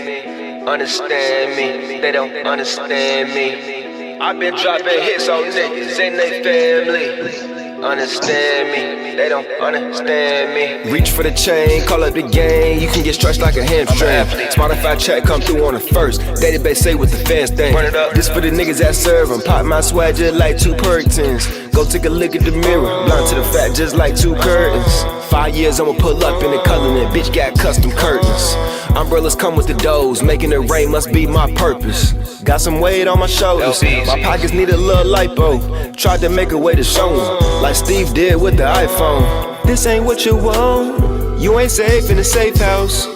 They don't understand me. I've been dropping hits on niggas and they family. Understand me, they don't understand me. Reach for the chain, call up the game. You can get stretched like a hamstring. Spotify check come through on the first. Database say what the fans think. This for the niggas that serve them. Pop my swag just like 2 Perkins. Go take a look at the mirror. Blind to the fact just like 2 curtains. 5 years I'ma pull up in the color that bitch got custom curtains. Umbrellas come with the doors. Making it rain must be my purpose. Got some weight on my shoulders. My pockets need a little lipo. Tried to make a way to show 'em, like Steve did with the iPhone. This ain't what you want. You ain't safe in a safe house.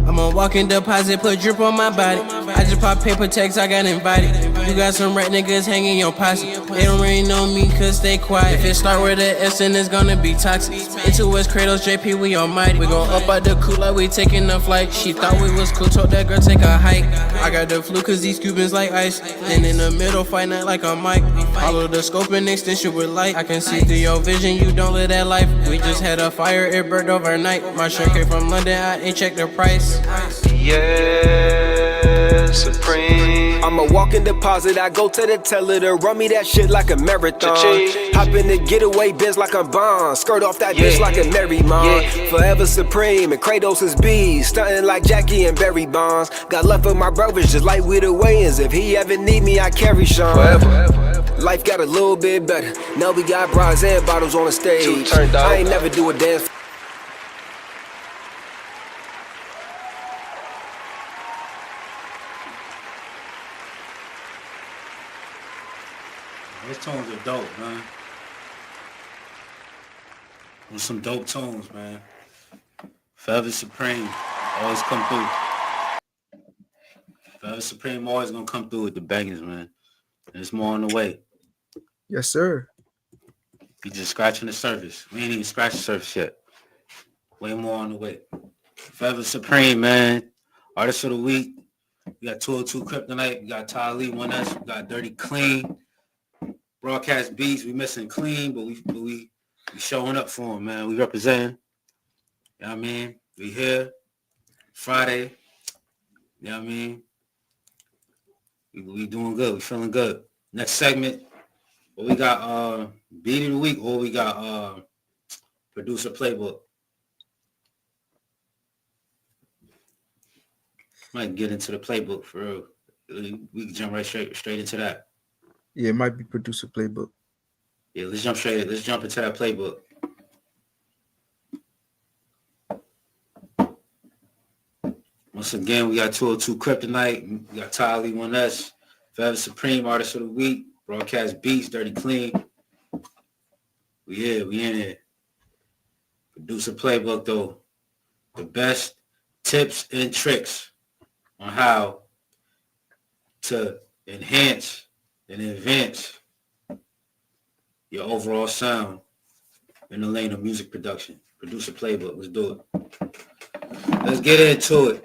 I'm a walking deposit, put drip on my body. I just pop paper tags, I got invited. You got some rat niggas hanging your posse. They don't really know me cause they quiet. If it start with an S then it's gonna be toxic. Into West Kratos, JP, we almighty. We gon' up out the cool like we taking a flight. She thought we was cool, told that girl take a hike. I got the flu cause these Cubans like ice. Then in the middle, fight night like a mic. Follow the scope and extension with light. I can see through your vision, you don't live that life. We just had a fire, it burned overnight. My shirt came from London, I ain't checked the price. Yeah, Supreme. I'm a walking deposit. I go to the teller to run me that shit like a marathon. Hop in the getaway biz like a Bond. Skirt off that bitch like a Mary Mon. Forever Supreme and Kratos is bees. Stunting like Jackie and Barry Bonds. Got love for my brothers just like we the Wayans. If he ever need me, I carry Sean. Life got a little bit better. Now we got bras and bottles on the stage. I ain't never do a dance. Those tones are dope, man. With some dope tones, man. Forever Supreme always come through. Forever Supreme always gonna come through with the bangers, man. And there's more on the way. Yes, sir. We just scratching the surface. We ain't even scratched the surface yet. Way more on the way. Forever Supreme, man. Artist of the week. We got 202 Kryptonite. We got Ty Lee, 1S. We got Dirty Clean. BroadCast beats. We missing Clean, but we showing up for him, man. We representing. You know what I mean? We here. Friday. You know what I mean? We doing good. We feeling good. Next segment. Well, we got Beat of the Week, or we got Producer Playbook. Might get into the Playbook for real. We can jump right straight into that. Yeah, it might be Producer Playbook. Yeah, let's jump into that Playbook. Once again, we got 202 Kryptonite. We got Ty Lee, 1S. Forever Supreme, Artist of the Week. BroadCast beats, Dirty Clean. We in here. Producer Playbook, though. The best tips and tricks on how to enhance and advance your overall sound in the lane of music production. Producer Playbook, let's do it. Let's get into it.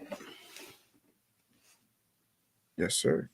Yes, sir.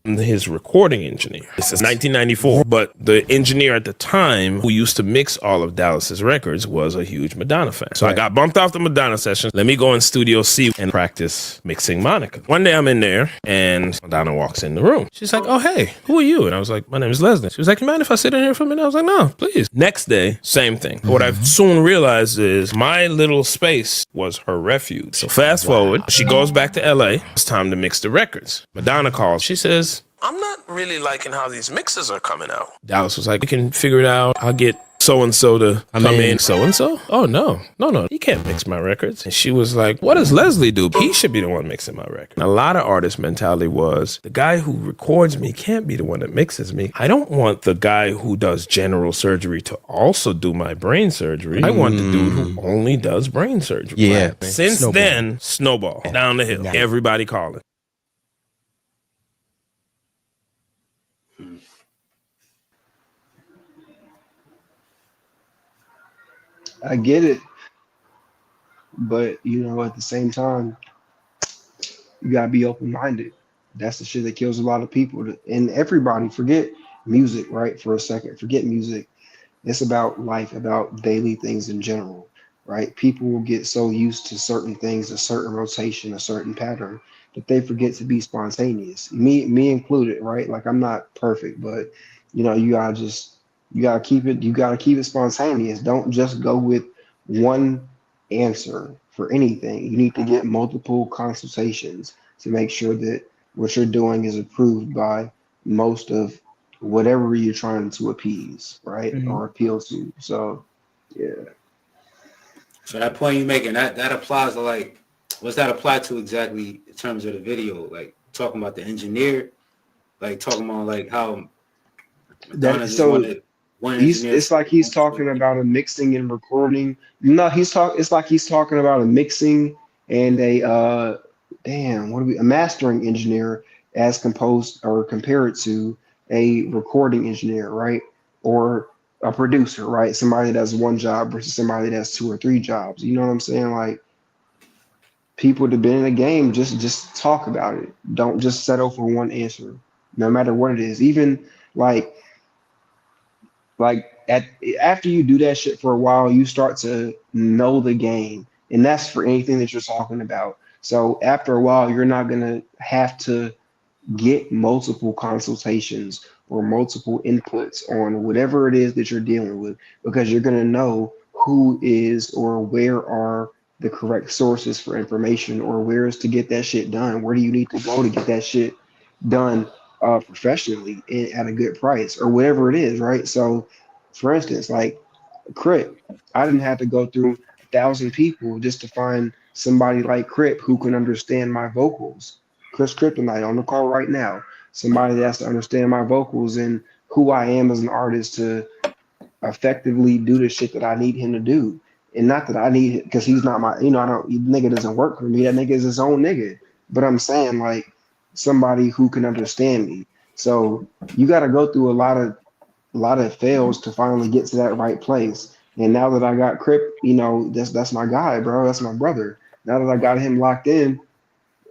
His recording engineer. This is 1994, but the engineer at the time who used to mix all of Dallas's records was a huge Madonna fan. So I got bumped off the Madonna session. Let me go in Studio C and practice mixing Monica. One day I'm in there and Madonna walks in the room. She's like, oh, hey, who are you? And I was like, my name is Leslie. She was like, you mind if I sit in here for a minute? I was like, no, please. Next day, same thing. What I soon realized is my little space was her refuge. So fast forward, she goes back to LA. It's time to mix the records. Madonna calls. She says, I'm not really liking how these mixes are coming out. Dallas was like, we can figure it out. I'll get so-and-so to come in. So-and-so? Oh, no. He can't mix my records. And she was like, what does Leslie do? He should be the one mixing my record. And a lot of artists' mentality was, the guy who records me can't be the one that mixes me. I don't want the guy who does general surgery to also do my brain surgery. I want the dude who only does brain surgery. Yeah. Since then, snowball. Down the hill. Everybody calling. I get it, but you know, at the same time, you gotta be open-minded. That's the shit that kills a lot of people. And everybody, forget music, right? For a second, forget music. It's about life, about daily things in general, right? People will get so used to certain things, a certain rotation, a certain pattern, that they forget to be spontaneous. Me included, right? Like I'm not perfect, but you know, you gotta keep it spontaneous. Don't just go with one answer for anything. You need to get multiple consultations to make sure that what you're doing is approved by most of whatever you're trying to appease, right? Or appeal to. So yeah. So that point you're making, that applies to like, what's that apply to exactly in terms of the video? Like talking about the engineer, like talking about like how Madonna just wanted one engineer. It's like he's talking about a mixing and recording. No, it's like he's talking about a mixing and a mastering engineer as composed or compared to a recording engineer, right? Or a producer, right? Somebody that does one job versus somebody that has 2 or 3 jobs. You know what I'm saying? Like people that have been in the game, just talk about it. Don't just settle for one answer, no matter what it is. Even after you do that shit for a while, you start to know the game, and that's for anything that you're talking about. So after a while, you're not gonna have to get multiple consultations or multiple inputs on whatever it is that you're dealing with, because you're gonna know who is or where are the correct sources for information, or where is to get that shit done. Where do you need to go to get that shit done professionally and at a good price, or whatever it is, right? So for instance, like Crip, I didn't have to go through 1,000 people just to find somebody like Crip who can understand my vocals. Chris Kryptonite on the call right now. Somebody that has to understand my vocals and who I am as an artist to effectively do the shit that I need him to do. And not that I need it because he's not my, nigga doesn't work for me. That nigga is his own nigga. But I'm saying like somebody who can understand me. So you got to go through a lot of fails to finally get to that right place. And now that I got Crip, that's my guy, bro. That's my brother. Now that I got him locked in,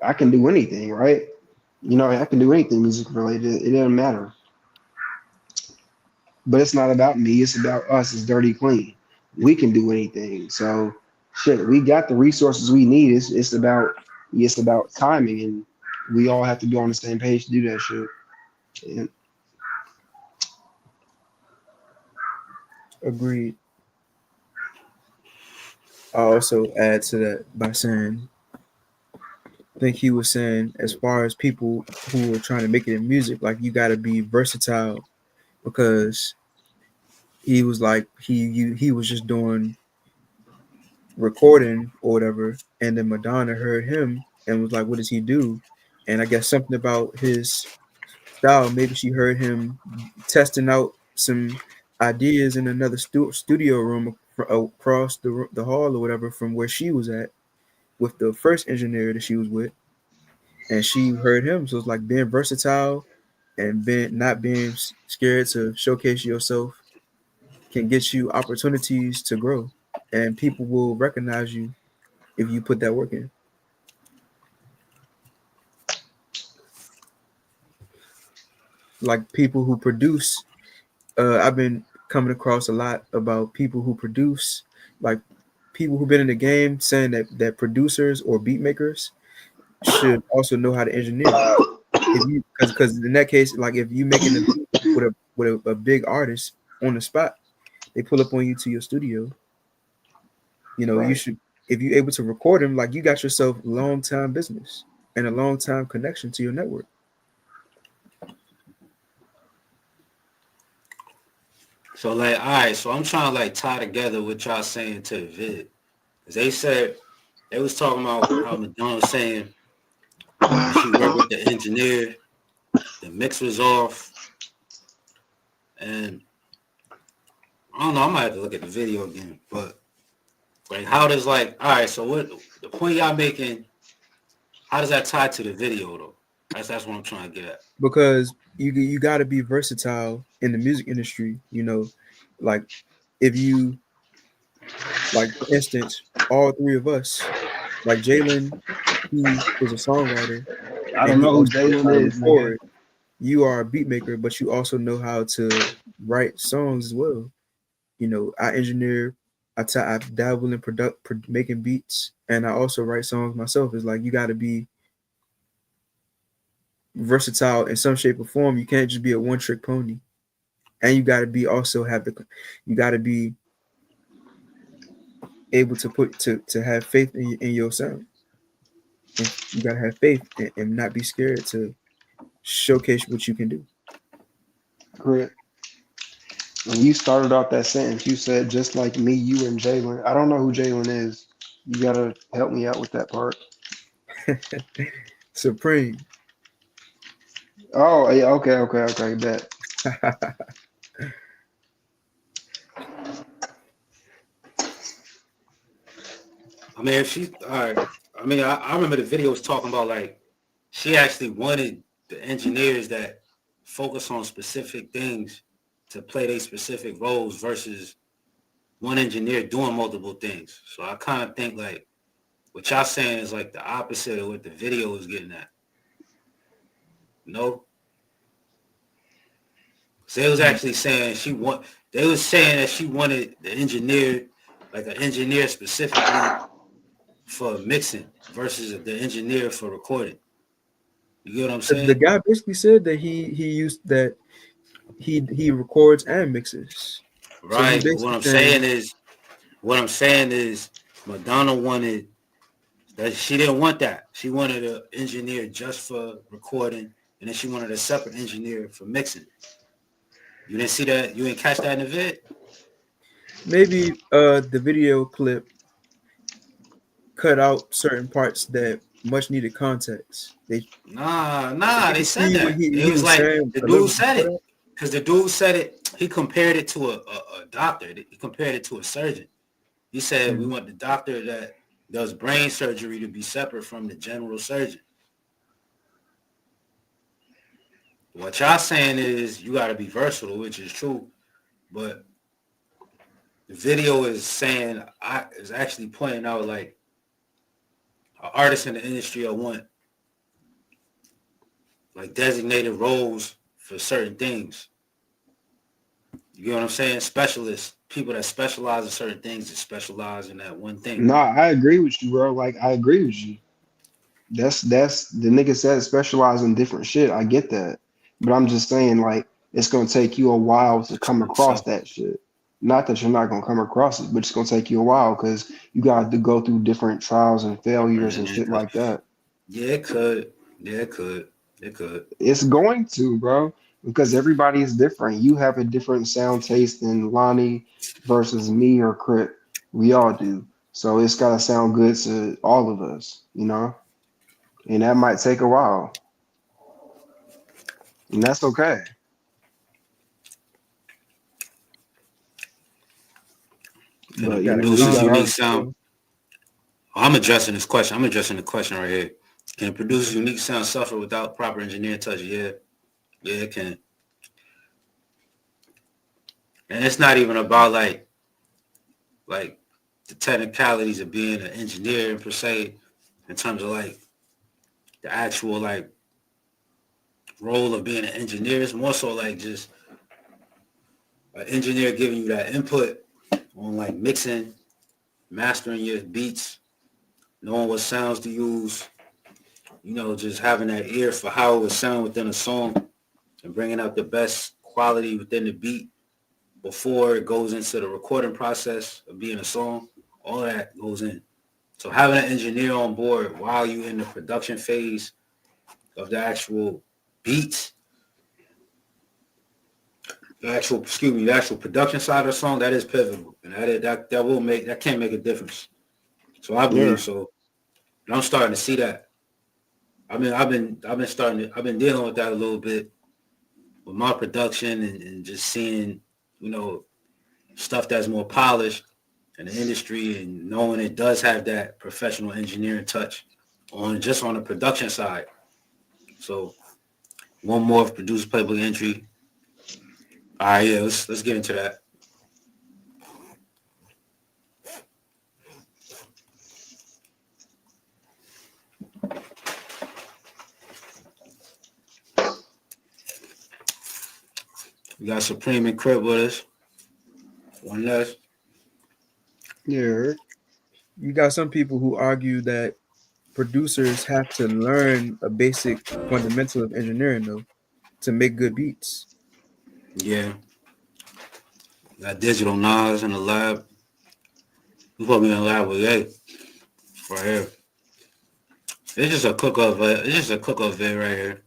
I can do anything, right? I can do anything music related. It doesn't matter. But it's not about me. It's about us. It's Dirty Clean. We can do anything. So shit, we got the resources we need. It's about timing, and we all have to be on the same page to do that shit. And Agreed. I'll also add to that by saying, I think he was saying, as far as people who are trying to make it in music, like you got to be versatile, because he was like he was just doing recording or whatever, and then Madonna heard him and was like, what does he do? And I guess something about his style, maybe she heard him testing out some ideas in another studio room across the hall or whatever from where she was at, with the first engineer that she was with, and she heard him. So it's like being versatile and being not being scared to showcase yourself can get you opportunities to grow, and people will recognize you if you put that work in. Like people who produce, I've been coming across a lot about people who produce, like people who've been in the game saying that producers or beat makers should also know how to engineer. If you because in that case, like if you making a beat with a big artist on the spot, they pull up on you to your studio. You know, you Right. should, if you're able to record them, like you got yourself long time business and a long time connection to your network. So like, all right, so I'm trying to like tie together what y'all saying to the vid. 'Cause they said they was talking about how Madonna was saying when she worked with the engineer, the mix was off, and I don't know, I might have to look at the video again, but like how does like, all right, so what the point y'all making, how does that tie to the video though? That's what I'm trying to get at. Because you got to be versatile in the music industry. You know, like if you, like for instance, all three of us, like Jalen, he is a songwriter I and don't he know who also knows how to Jalen is, nigga. record. You are a beat maker, but you also know how to write songs as well. You know, I engineer, I dabble in making beats, and I also write songs myself. It's like you got to be versatile in some shape or form. You can't just be a one trick pony, and you got to be also have the, you got to be able to to have faith in your sound, and you got to have faith and not be scared to showcase what you can do. Correct. When you started off that sentence, you said just like me, you and Jalen. I don't know who Jalen is. You gotta help me out with that part. Supreme. Oh, yeah, okay, bet. I mean, if she, all right, I mean, I remember the video was talking about like she actually wanted the engineers that focus on specific things to play their specific roles versus one engineer doing multiple things. So I kind of think like what y'all saying is like the opposite of what the video is getting at. No, so they was actually saying they was saying that she wanted the engineer, like an engineer specifically for mixing versus the engineer for recording. You get what I'm The saying? guy basically said that he used that he records and mixes. So he Right. But basically saying what I'm saying is Madonna wanted that she didn't want that. She wanted an engineer just for recording, and then she wanted a separate engineer for mixing. You didn't see that? You didn't catch that in the vid? maybe the video clip cut out certain parts that much needed context. Nah, You they can said see what that. It he was was like saying the a little dude bit said before it. that. Because the dude said it, he compared it to a doctor. He compared it to a surgeon. He said we want the doctor that does brain surgery to be separate from the general surgeon. What y'all saying is you got to be versatile, which is true, but the video is saying is actually pointing out like artists in the industry will want like designated roles for certain things. You get what I'm saying? Specialists, people that specialize in certain things, that specialize in that one thing. No, I agree with you, bro. Like I agree with you. That's the nigga said specialize in different shit. I get that. But I'm just saying, like, it's gonna take you a while to come across So that shit. Not that you're not gonna come across it, but it's gonna take you a while because you got to go through different trials and failures and shit like that. yeah, it could. Yeah, it could. It could. It's going to, bro, because everybody is different. You have a different sound taste than Lonnie versus me or Crit. We all do. So it's gotta sound good to all of us, you know? And that might take a while. And that's okay. And But you you got a know, we Produces got comment. unique our sound. I'm addressing this question. I'm addressing the question right here. Can a producer's unique sound suffer without proper engineering touch? Yeah, it can. And it's not even about like the technicalities of being an engineer per se, in terms of like the actual like role of being an engineer. It's more so like just an engineer giving you that input on like mixing, mastering your beats, knowing what sounds to use, just having that ear for how it would sound within a song and bringing out the best quality within the beat before it goes into the recording process of being a song. All of that goes in. So having an engineer on board while you're in the production phase of the actual beats, the actual production side of the song, that is pivotal, and that can make a difference. So I believe so. And I'm starting to see that. I've been dealing with that a little bit with my production and just seeing, stuff that's more polished in the industry and knowing it does have that professional engineering touch on the production side. So one more producer playbook entry. All right, yeah, let's get into that. We got Supreme and Crip with us. One less. Yeah. You got some people who argue that producers have to learn a basic fundamental of engineering though to make good beats. Yeah. Got Digital Nas in the lab. You put me in the lab with A right here. It's just a cook of it right here.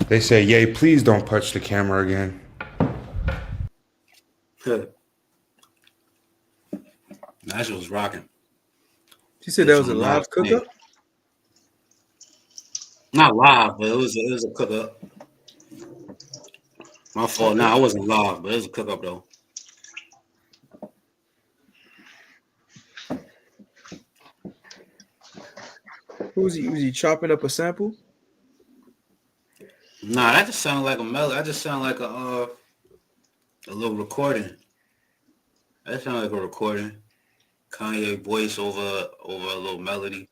They say, "Yay, please don't touch the camera again." That shit was rocking. She said that was a live cook-up? Not live, but it was a cook-up. My fault. Nah, I wasn't live, but it was a cook-up though. Was he chopping up a sample? Nah, that just sounded like a melody. That just sounded like a little recording. That sounded like a recording. Kanye voice over a little melody.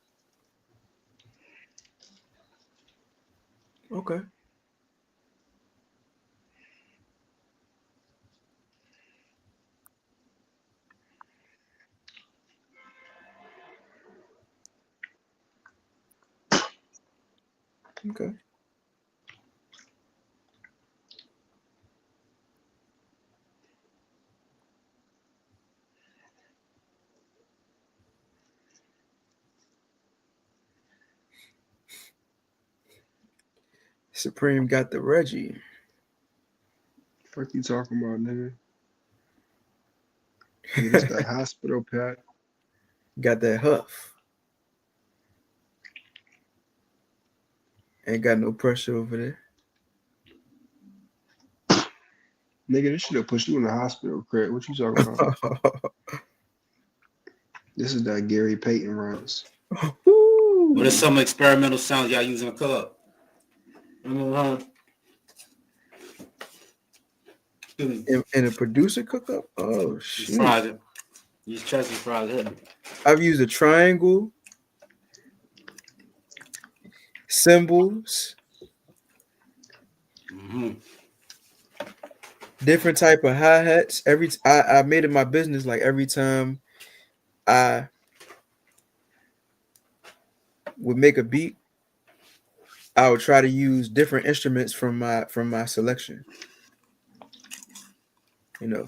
Okay. Okay. Supreme got the Reggie. Fuck you talking about, nigga? Nigga, this that hospital pack. Got that huff. Ain't got no pressure over there. Nigga, this should have pushed you in the hospital, Craig. What you talking about? This is that Gary Payton runs. What are some experimental sounds y'all use in the club? In a producer cookup? Oh shit! Fries. Use Chelsea fries. I've used a triangle, cymbals, different type of hi-hats. I made it my business. Like every time I would make a beat, I would try to use different instruments from my selection. You know,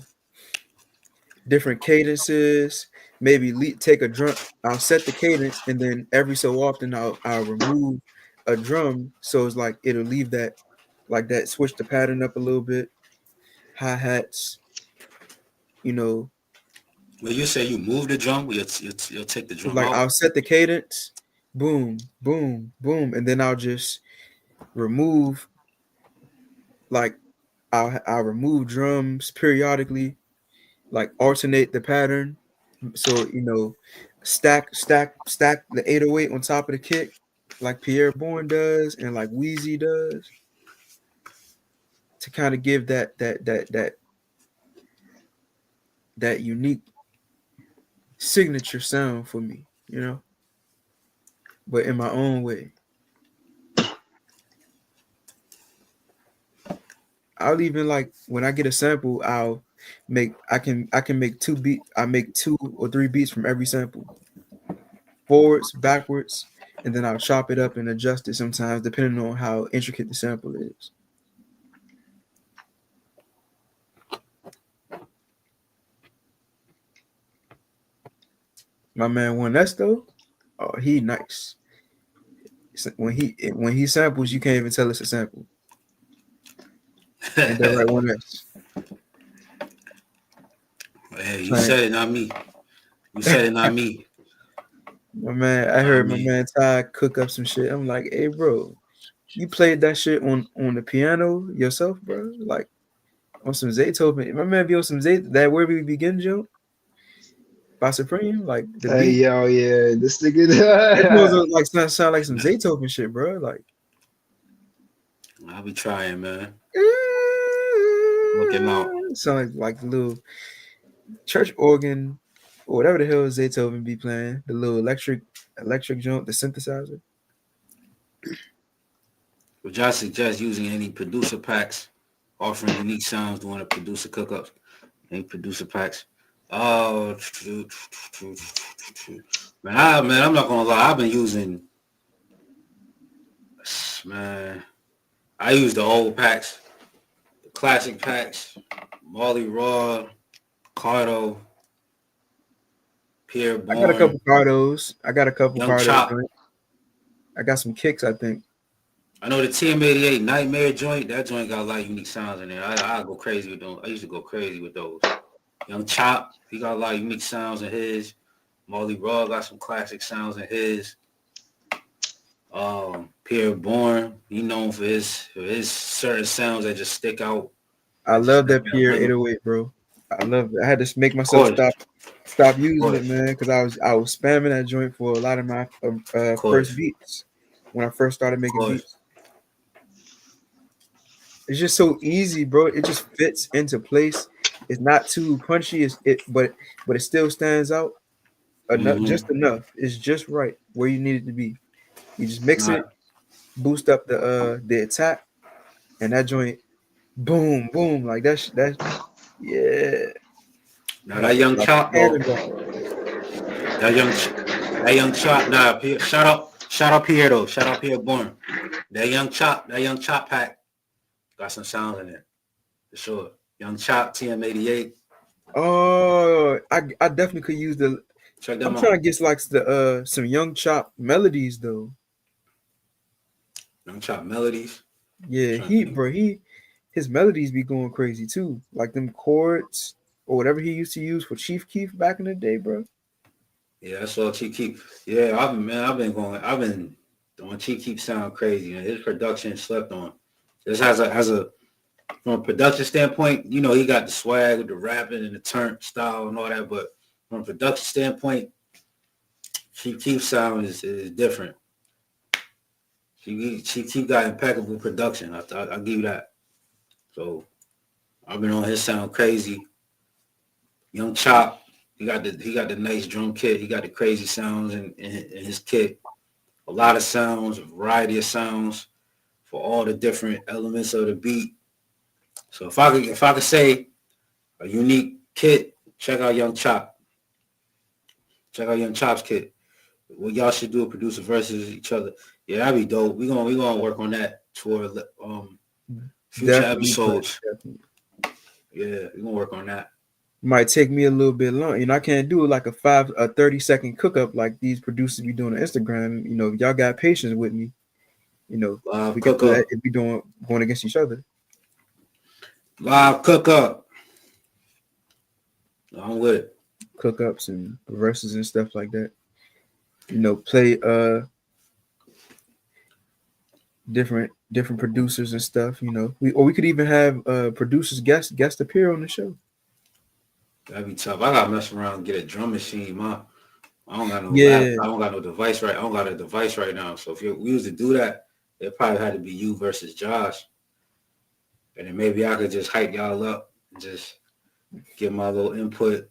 different cadences. Maybe take a drum. I'll set the cadence, and then every so often I'll remove a drum, so it's like it'll leave that like that. Switch the pattern up a little bit. Hi-hats. You know. When you say you move the drum, you'll take the drum Like out. I'll set the cadence, boom, boom, boom, and then I'll just remove. Like I'll remove drums periodically, like alternate the pattern. So stack the 808 on top of the kick, like Pierre Bourne does and like Wheezy does, to kind of give that unique signature sound for me, but in my own way. I'll even, like, when I get a sample, I can make 2 beats. I make 2 or 3 beats from every sample, forwards, backwards, and then I'll chop it up and adjust it sometimes depending on how intricate the sample is. My man One S though, oh, he nice. When he samples, you can't even tell it's a sample. And they're right, One S. Hey, you said it, not me. You said it, not me. My man, I heard my man Ty cook up some shit. I'm like, hey, bro, you played that shit on the piano yourself, bro? Like on some Zaytoven. My man be on some that Where We Begin joke by Supreme. Like the Hey, beat. yo, yeah, this nigga. It was like sound like some Zaytoven shit, bro. Like I'll be trying, man. Look him out. Sound like the little church organ or whatever the hell Zaytoven be playing. The little electric joint, the synthesizer. Would y'all suggest using any producer packs offering unique sounds during the producer cookups? Any producer packs? Oh, man, I'm not gonna lie. I've been using, man. I use the old packs, the classic packs, Molly Raw, Cardo, Pierre Bourne. I got a couple Cardos. Young Chop. I got some kicks, I think. I know the TM88 Nightmare joint. That joint got a lot of unique sounds in there. I go crazy with those. I used to go crazy with those. Young Chop, he got a lot of unique sounds in his. Molly Raw got some classic sounds in his. Pierre Bourne, he known for his certain sounds that just stick out. I love that Pierre 808, bro. I love it. I had to make myself stop using it, man, because I was spamming that joint for a lot of my first beats when I first started making beats. It's just so easy, bro. It just fits into place. It's not too punchy, but it still stands out enough, just enough. It's just right where you need it to be. You just mix it, boost up the attack, and that joint, boom, boom, like that. Yeah. Now that Young Chop, though. That young Chop. Nah, shout out Pierre though. Shout out Pierre Bourne. That young Chop pack got some sounds in it for sure. Young Chop, TM88. Oh, I definitely could use the. Check them I'm out. trying to get like some Young Chop melodies though. Young Chop melodies. Yeah, his melodies be going crazy too. Like them chords or whatever he used to use for Chief Keef back in the day, bro. Yeah, I saw Chief Keef. Yeah, I've been doing Chief Keef sound crazy. Man. His production slept on. Just as a from a production standpoint, you know, he got the swag with the rapping and the turn style and all that, but from a production standpoint, Chief Keef sound is different. Chief Keef got impeccable production. I'll give you that. So I've been on his sound crazy. Young Chop, he got the nice drum kit. He got the crazy sounds in his kit. A lot of sounds, a variety of sounds for all the different elements of the beat. So if I could say a unique kit, check out Young Chop. Check out Young Chop's kit. What y'all should do, producer versus each other. Yeah, that'd be dope. We gonna work on that for future episodes. Yeah, we gonna work on that. Might take me a little bit long. You know, I can't do like a 30-second cook up like these producers be doing on Instagram. You know, if y'all got patience with me, you know, live we cook can up. if we going against each other. Live cook up. I'm with it. Cook ups and verses and stuff like that. You know, play different producers and stuff. You know, we could even have producers guest appear on the show. That'd be tough. I gotta mess around and get a drum machine. I don't got no Yeah. I don't got no device right. I don't got a device right now. So if we used to do that, it probably had to be you versus Josh. And then maybe I could just hype y'all up and just give my little input.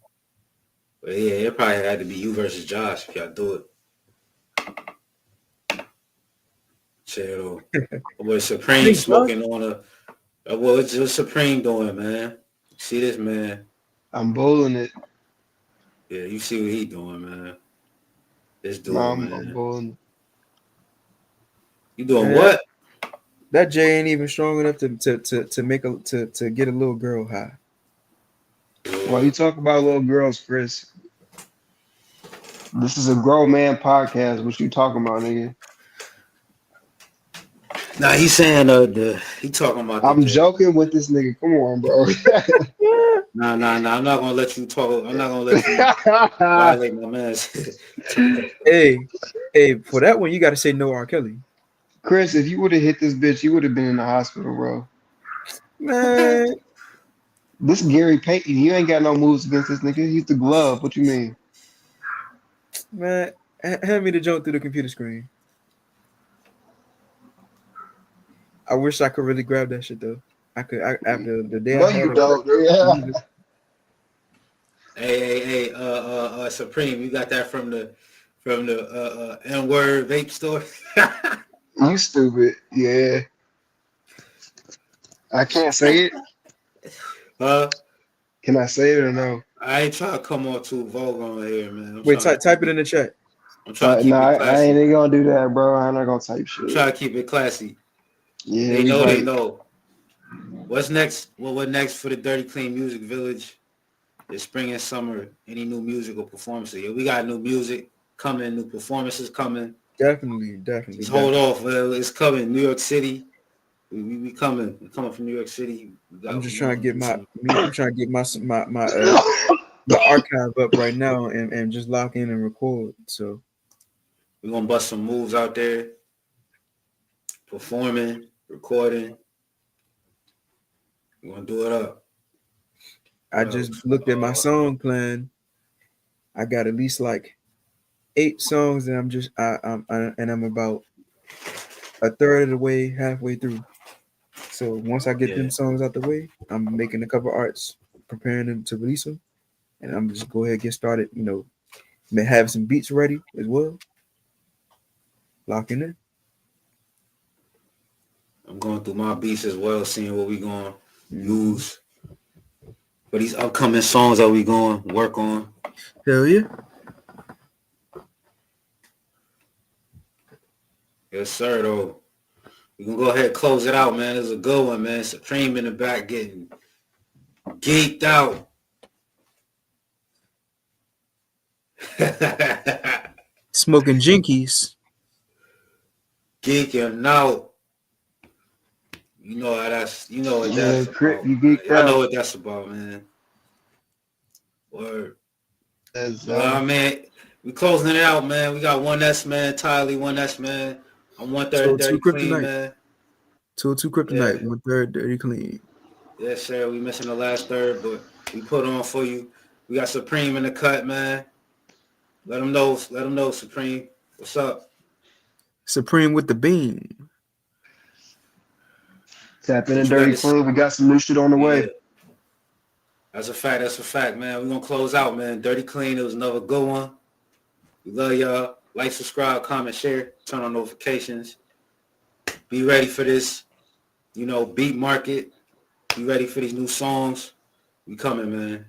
But yeah, it probably had to be you versus Josh if y'all do it. Cheryl. What's Supreme smoking on what's Supreme doing, man? See this, man? I'm bowling it. Yeah, you see what he doing, man. This dude, I'm man. bowling. You doing what? That J ain't even strong enough to get a little girl high. Why you talk about little girls, Chris? This is a grown man podcast. What you talking about, nigga? Nah, he's saying he talking about. I'm joking with this nigga. Come on, bro. Nah. I'm not gonna let you talk. I'm not gonna let you violate my man. hey, for that one, you got to say no, R. Kelly. Chris, if you would have hit this bitch, you would have been in the hospital, bro. Man, this Gary Payton, you ain't got no moves against this nigga. He's the glove. What you mean? Man, hand me the jump through the computer screen. I wish I could really grab that shit though. After the day. No, you don't. Yeah. Hey, Supreme, you got that from the N-word vape store? You stupid. Yeah. I can't say it. Can I say it or no? I ain't trying to come on too vulgar on here, man. Wait, type it in the chat. I'm trying to keep it classy. I ain't gonna do that, bro. I'm not gonna type shit. I'm trying to keep it classy. Yeah, they know. What's next? What next for the Dirty Clean Music Village? It's spring and summer. Any new music or performances? Yeah, we got new music coming, new performances coming. Definitely. Just hold off. Well, it's coming. New York City. We coming. We're coming from New York City. I'm just trying to get my archive up right now and just lock in and record. So we're gonna bust some moves out there. Performing, recording. We're gonna do it up. I just looked at my song plan. I got at least like 8 songs and I'm about a third of the way, halfway through. So once I get them songs out the way, I'm making a cover arts, preparing them to release them, and I'm just go ahead and get started. You know, may have some beats ready as well. Locking in. I'm going through my beats as well, seeing what we gonna use for these upcoming songs that we gonna work on. Hell yeah. Yes, sir, though. We can go ahead and close it out, man. It's a good one, man. Supreme in the back getting geeked out. Smoking jinkies. Geeking out. You know how that's, you know what that's about. You geeked out. I know what that's about, man. Word. That's, well, I mean, We closing it out, man. We got 1S, man. Tylee, 1S, man. I'm 1/3 Dirty Clean, man. 202 Kryptonite, 1/3 Dirty Clean. Yes, sir. We missing the last third, but we put on for you. We got Supreme in the cut, man. Let them know, Supreme. What's up? Supreme with the beam. Tap in a Dirty Clean. We got some new shit on the way. That's a fact, man. We're going to close out, man. Dirty Clean, it was another good one. We love y'all. Like, subscribe, comment, share, turn on notifications. Be ready for this, beat market. Be ready for these new songs. We coming, man.